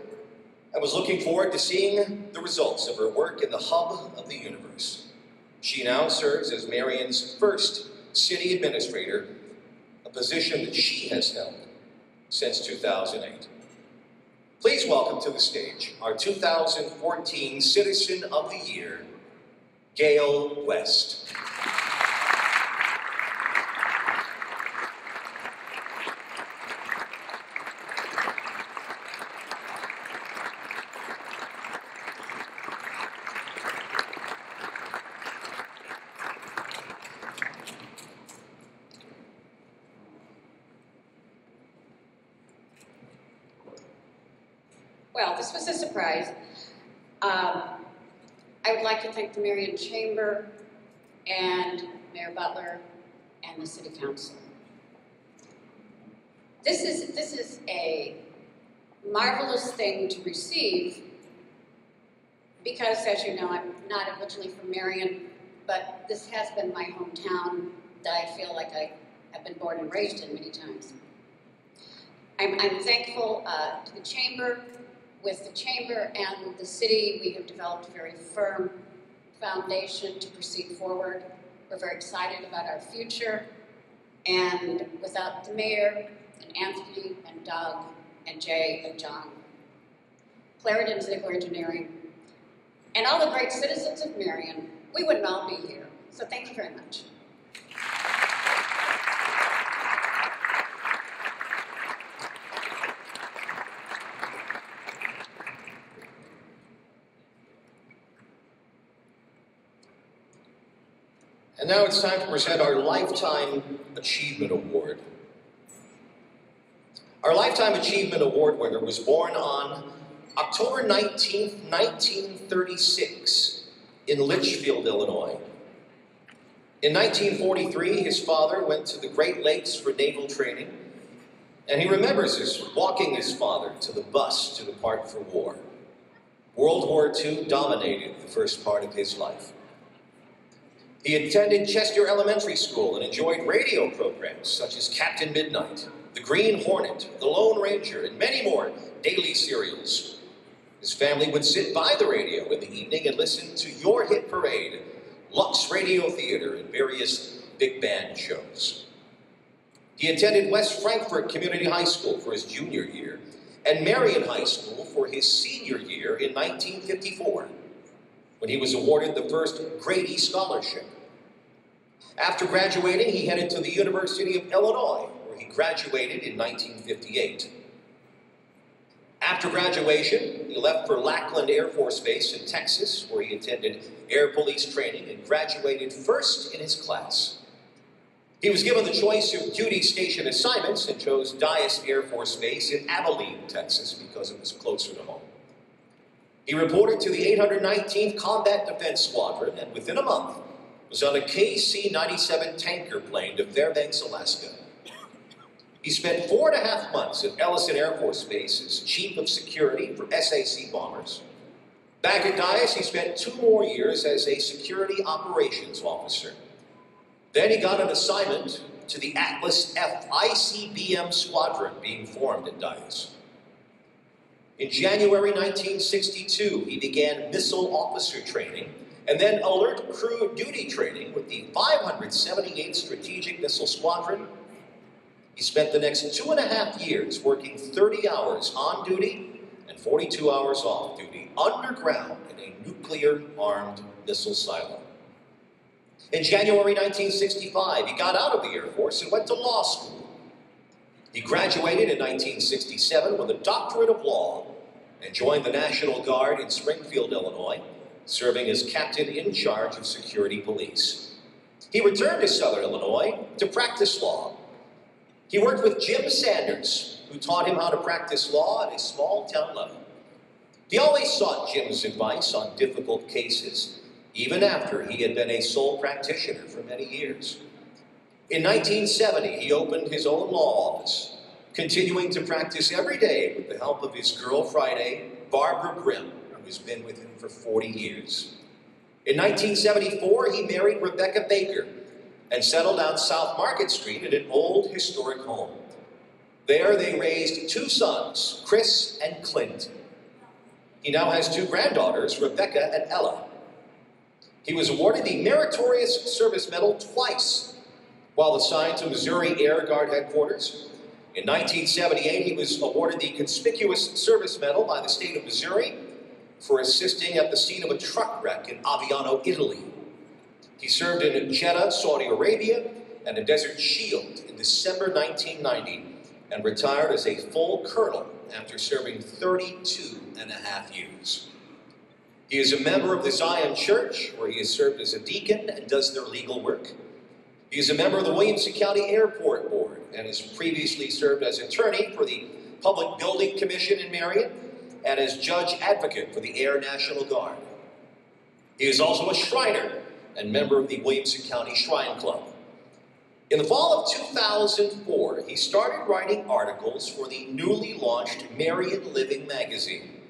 and was looking forward to seeing the results of her work in the hub of the universe. She now serves as Marion's first city administrator, a position that she has held since 2008. Please welcome to the stage our 2014 Citizen of the Year, Gail West. Well, this was a surprise. I would like to thank the Marion Chamber and Mayor Butler and the City Council. This is a marvelous thing to receive because, as you know, I'm not originally from Marion, but this has been my hometown that I feel like I have been born and raised in many times. I'm thankful to the Chamber. With the Chamber and the City, we have developed a very firm foundation to proceed forward. We're very excited about our future. And without the Mayor, and Anthony, and Doug, and Jay, and John, Clarendon Ziegler Engineering, and all the great citizens of Marion, we wouldn't all be here. So thank you very much. And now it's time to present our Lifetime Achievement Award. Our Lifetime Achievement Award winner was born on October 19th, 1936 in Litchfield, Illinois. In 1943, his father went to the Great Lakes for naval training. And he remembers walking his father to the bus to depart for war. World War II dominated the first part of his life. He attended Chester Elementary School and enjoyed radio programs such as Captain Midnight, The Green Hornet, The Lone Ranger, and many more daily serials. His family would sit by the radio in the evening and listen to Your Hit Parade, Lux Radio Theater, and various big band shows. He attended West Frankfort Community High School for his junior year and Marion High School for his senior year in 1954, when he was awarded the first Grady Scholarship. After graduating, he headed to the University of Illinois, where he graduated in 1958. After graduation, he left for Lackland Air Force Base in Texas, where he attended air police training and graduated first in his class. He was given the choice of duty station assignments and chose Dyess Air Force Base in Abilene, Texas, because it was closer to home. He reported to the 819th Combat Defense Squadron, and within a month was on a KC-97 tanker plane to Fairbanks, Alaska. He spent 4.5 months at Ellison Air Force Base as Chief of Security for SAC bombers. Back at Dyess, he spent 2 more years as a Security Operations Officer. Then he got an assignment to the Atlas F ICBM Squadron being formed at Dyess. In January 1962, he began missile officer training and then alert crew duty training with the 578th Strategic Missile Squadron. He spent the next 2.5 years working 30 hours on duty and 42 hours off duty underground in a nuclear-armed missile silo. In January 1965, he got out of the Air Force and went to law school. He graduated in 1967 with a doctorate of law and joined the National Guard in Springfield, Illinois, serving as captain in charge of security police. He returned to Southern Illinois to practice law. He worked with Jim Sanders, who taught him how to practice law at a small town level. He always sought Jim's advice on difficult cases, even after he had been a sole practitioner for many years. In 1970, he opened his own law office, continuing to practice every day with the help of his girl Friday, Barbara Grimm, who has been with him for 40 years. In 1974, he married Rebecca Baker and settled on South Market Street in an old historic home. There they raised 2 sons, Chris and Clint. He now has 2 granddaughters, Rebecca and Ella. He was awarded the Meritorious Service Medal twice while assigned to Missouri Air Guard Headquarters. In 1978, he was awarded the Conspicuous Service Medal by the state of Missouri for assisting at the scene of a truck wreck in Aviano, Italy. He served in Jeddah, Saudi Arabia, and the Desert Shield in December 1990 and retired as a full colonel after serving 32.5 years. He is a member of the Zion Church, where he has served as a deacon and does their legal work. He is a member of the Williamson County Airport Board and has previously served as attorney for the Public Building Commission in Marion and as judge advocate for the Air National Guard. He is also a Shriner and member of the Williamson County Shrine Club. In the fall of 2004, he started writing articles for the newly launched Marion Living magazine.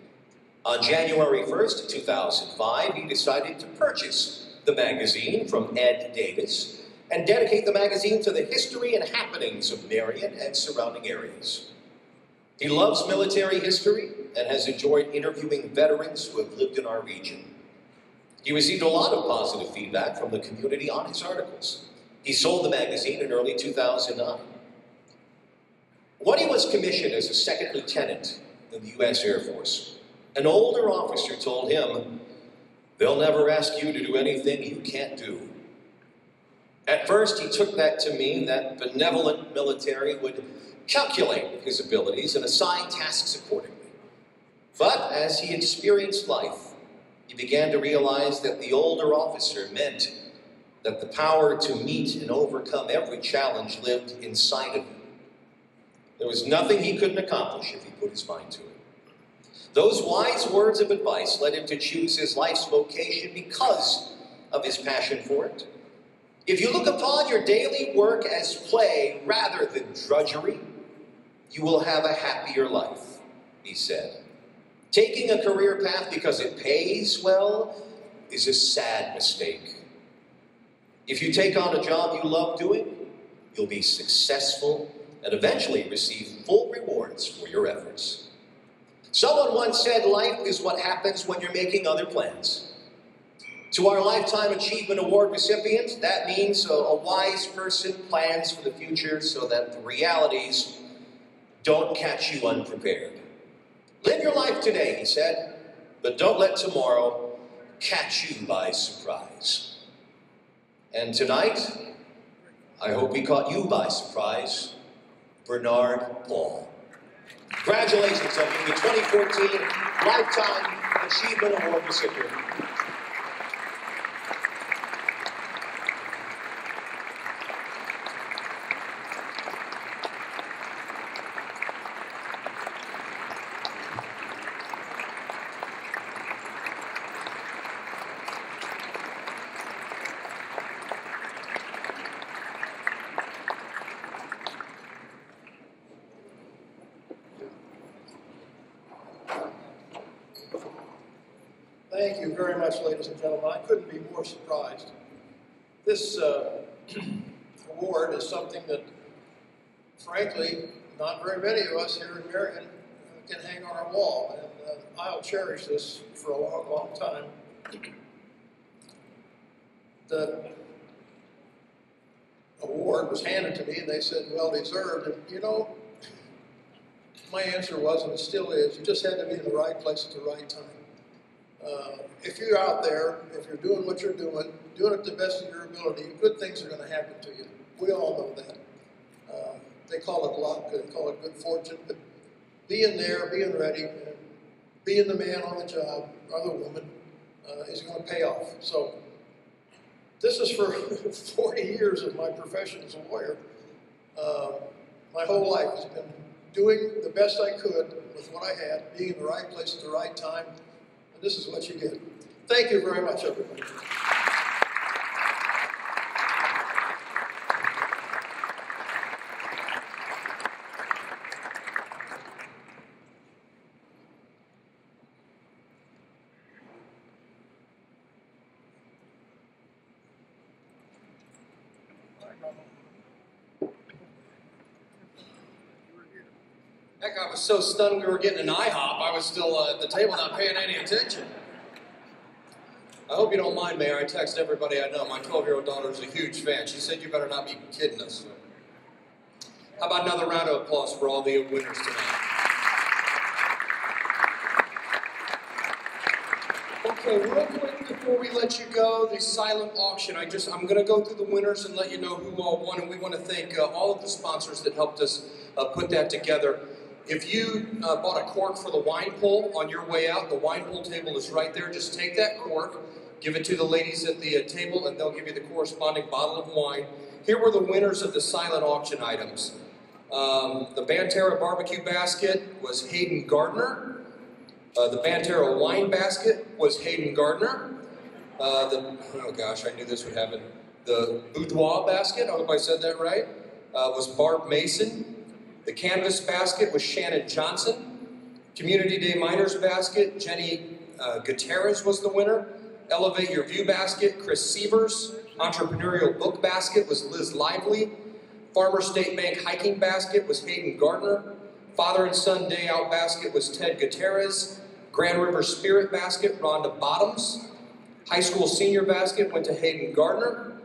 On January 1st, 2005, he decided to purchase the magazine from Ed Davis and dedicate the magazine to the history and happenings of Marion and surrounding areas. He loves military history and has enjoyed interviewing veterans who have lived in our region. He received a lot of positive feedback from the community on his articles. He sold the magazine in early 2009. When he was commissioned as a second lieutenant in the U.S. Air Force, an older officer told him, "They'll never ask you to do anything you can't do." At first, he took that to mean that benevolent military would calculate his abilities and assign tasks accordingly. But as he experienced life, he began to realize that the older officer meant that the power to meet and overcome every challenge lived inside of him. There was nothing he couldn't accomplish if he put his mind to it. Those wise words of advice led him to choose his life's vocation because of his passion for it. If you look upon your daily work as play rather than drudgery, you will have a happier life, he said. Taking a career path because it pays well is a sad mistake. If you take on a job you love doing, you'll be successful and eventually receive full rewards for your efforts. Someone once said life is what happens when you're making other plans. To our Lifetime Achievement Award recipients, that means a wise person plans for the future so that the realities don't catch you unprepared. Live your life today, he said, but don't let tomorrow catch you by surprise. And tonight, I hope he caught you by surprise, Bernard Paul. Congratulations on being the 2014 Lifetime Achievement Award recipient. Thank you very much, ladies and gentlemen. I couldn't be more surprised. This award is something that, frankly, not very many of us here in Marion can hang on our wall, and I'll cherish this for a long, long time. The award was handed to me, and they said, well deserved, and you know, my answer was, and it still is, you just had to be in the right place at the right time. If you're out there, if you're doing what you're doing it to the best of your ability, good things are going to happen to you. We all know that. They call it luck, they call it good fortune, but being there, being ready, being the man on the job, or the woman, is going to pay off. So this is for 40 years of my profession as a lawyer. My whole life has been doing the best I could with what I had, being in the right place at the right time. This is what you get. Thank you very much, everybody. Heck, I was so stunned we were getting an IHOP, I was still at the table not paying any attention. I hope you don't mind, Mayor. I text everybody I know. My 12-year-old daughter is a huge fan. She said, you better not be kidding us. How about another round of applause for all the winners tonight? Okay, real quick before we let you go, the silent auction. I'm going to go through the winners and let you know who all won, and we want to thank all of the sponsors that helped us put that together. If you bought a cork for the wine pull on your way out, the wine pull table is right there. Just take that cork, give it to the ladies at the table, and they'll give you the corresponding bottle of wine. Here were the winners of the silent auction items. The Banterra barbecue basket was Hayden Gardner. The Banterra wine basket was Hayden Gardner. Oh gosh, I knew this would happen. The boudoir basket, I hope I said that right, was Barb Mason. The canvas basket was Shannon Johnson. Community Day Miners basket, Jenny Gutierrez was the winner. Elevate Your View basket, Chris Sievers. Entrepreneurial book basket was Liz Lively. Farmer State Bank hiking basket was Hayden Gardner. Father and Son Day Out basket was Ted Gutierrez. Grand River Spirit basket, Rhonda Bottoms. High school senior basket went to Hayden Gardner.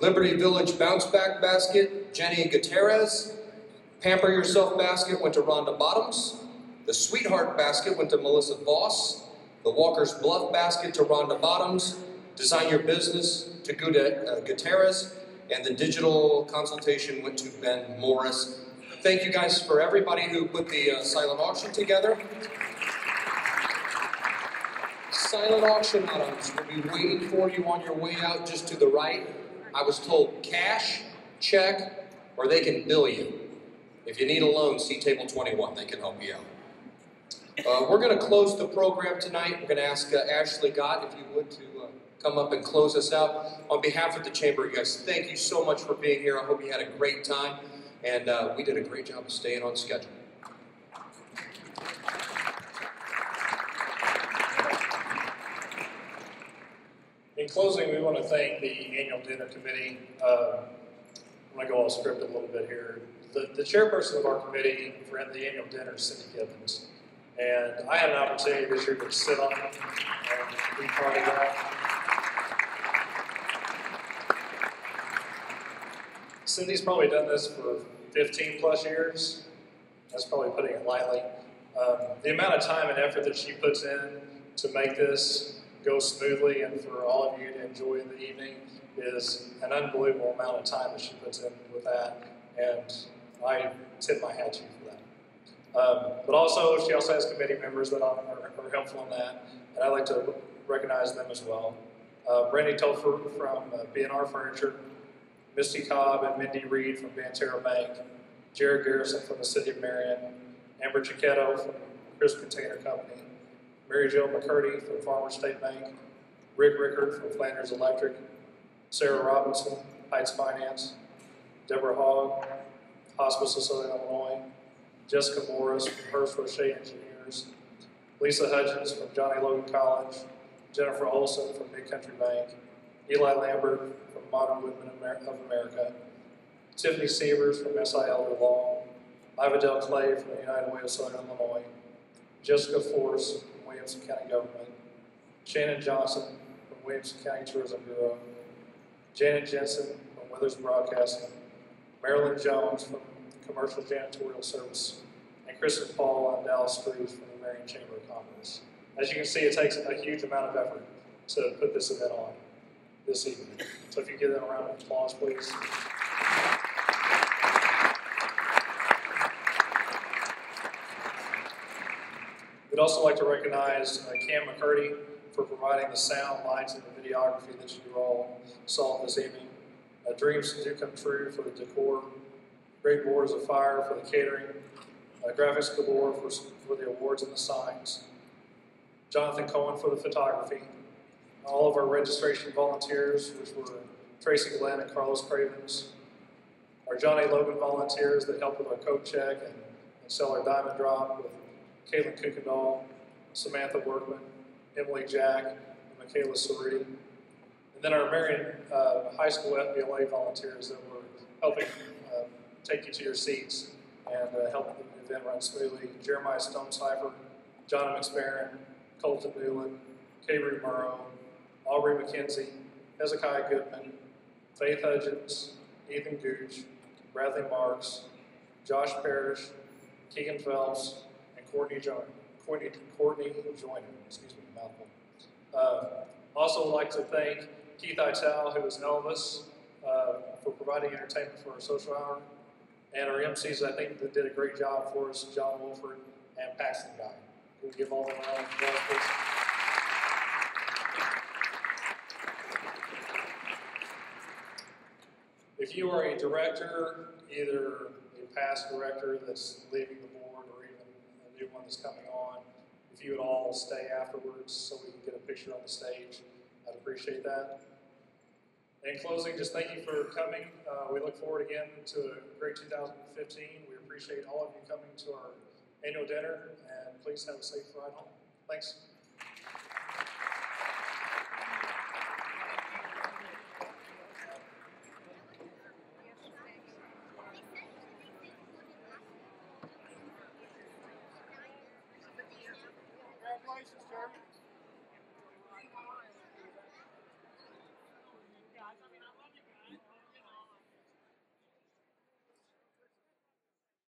Liberty Village bounce back basket, Jenny Gutierrez. Pamper Yourself basket went to Rhonda Bottoms. The Sweetheart basket went to Melissa Voss. The Walker's Bluff basket to Rhonda Bottoms. Design Your Business to Gutierrez. And the digital consultation went to Ben Morris. Thank you guys for everybody who put the silent auction together. Silent auction items will be waiting for you on your way out just to the right. I was told cash, check, or they can bill you. If you need a loan, see table 21. They can help you out. We're going to close the program tonight. We're going to ask Ashley Gott, if you would, to come up and close us out. On behalf of the Chamber, you guys, thank you so much for being here. I hope you had a great time. and we did a great job of staying on schedule. In closing, we want to thank the annual dinner committee. I'm going to go off script a little bit here. The chairperson of our committee for the annual dinner is Cindy Gibbons. And I had an opportunity this year to sit on it and be part of that. Cindy's probably done this for 15 plus years. That's probably putting it lightly. The amount of time and effort that she puts in to make this go smoothly and for all of you to enjoy the evening is an unbelievable amount of time that she puts in with that, and I tip my hat to you for that. But also, she also has committee members that are helpful in that, and I'd like to recognize them as well. Randy Topher from B&R Furniture, Misty Cobb and Mindy Reed from Banterra Bank, Jared Garrison from the City of Marion, Amber Chiquetto from Crisp Container Company, Mary Jo McCurdy from Farmers State Bank, Rick Rickard from Flanders Electric, Sarah Robinson, Heights Finance, Deborah Hogg, Hospice of Southern Illinois, Jessica Morris from Hearst Roche Engineers, Lisa Hutchins from Johnny Logan College, Jennifer Olson from Big Country Bank, Eli Lambert from Modern Woodmen of America, Tiffany Sievers from SIL Law, Ivadell Clay from the United Way of Southern Illinois, Jessica Force from Williamson County Government, Shannon Johnson from Williamson County Tourism Bureau, Janet Jensen from Withers Broadcasting, Marilyn Jones from Commercial Janitorial Service, and Kristen Paul and Dallas Cruz from the Marion Chamber of Commerce. As you can see, it takes a huge amount of effort to put this event on this evening. So if you give them a round of applause, please. We'd also like to recognize Cam McCurdy for providing the sound, lights, and the videography that you all saw this evening. Dreams do come true for the decor. Great Boards of Fire for the catering. Graphics Galore for the awards and the signs. Jonathan Cohen for the photography. All of our registration volunteers, which were Tracy Glenn and Carlos Cravens. Our Johnny Logan volunteers that helped with our coat check and sell our diamond drop with Caitlin Kuykendall, Samantha Workman, Emily Jack, and Michaela Cerruti. And then our Marion High School FBLA volunteers that were helping take you to your seats and help the event run smoothly. Jeremiah Stonecipher, John McSparron, Colton Newland, Avery Murrow, Aubrey McKenzie, Hezekiah Goodman, Faith Hudgens, Ethan Gooch, Bradley Marks, Josh Parrish, Keegan Phelps, and Courtney Joyner, mouthful. Also would like to thank Keith Ital, who is Elvis, for providing entertainment for our social hour. And our MCs, I think, that did a great job for us, John Wolford and Paxton Guy. Can we give all of them a round of applause, please? If you are a director, either a past director that's leaving the board or even a new one that's coming on, if you would all stay afterwards so we can get a picture on the stage, I'd appreciate that. In closing, just thank you for coming. We look forward again to a great 2015. We appreciate all of you coming to our annual dinner, and please have a safe ride home. Thanks.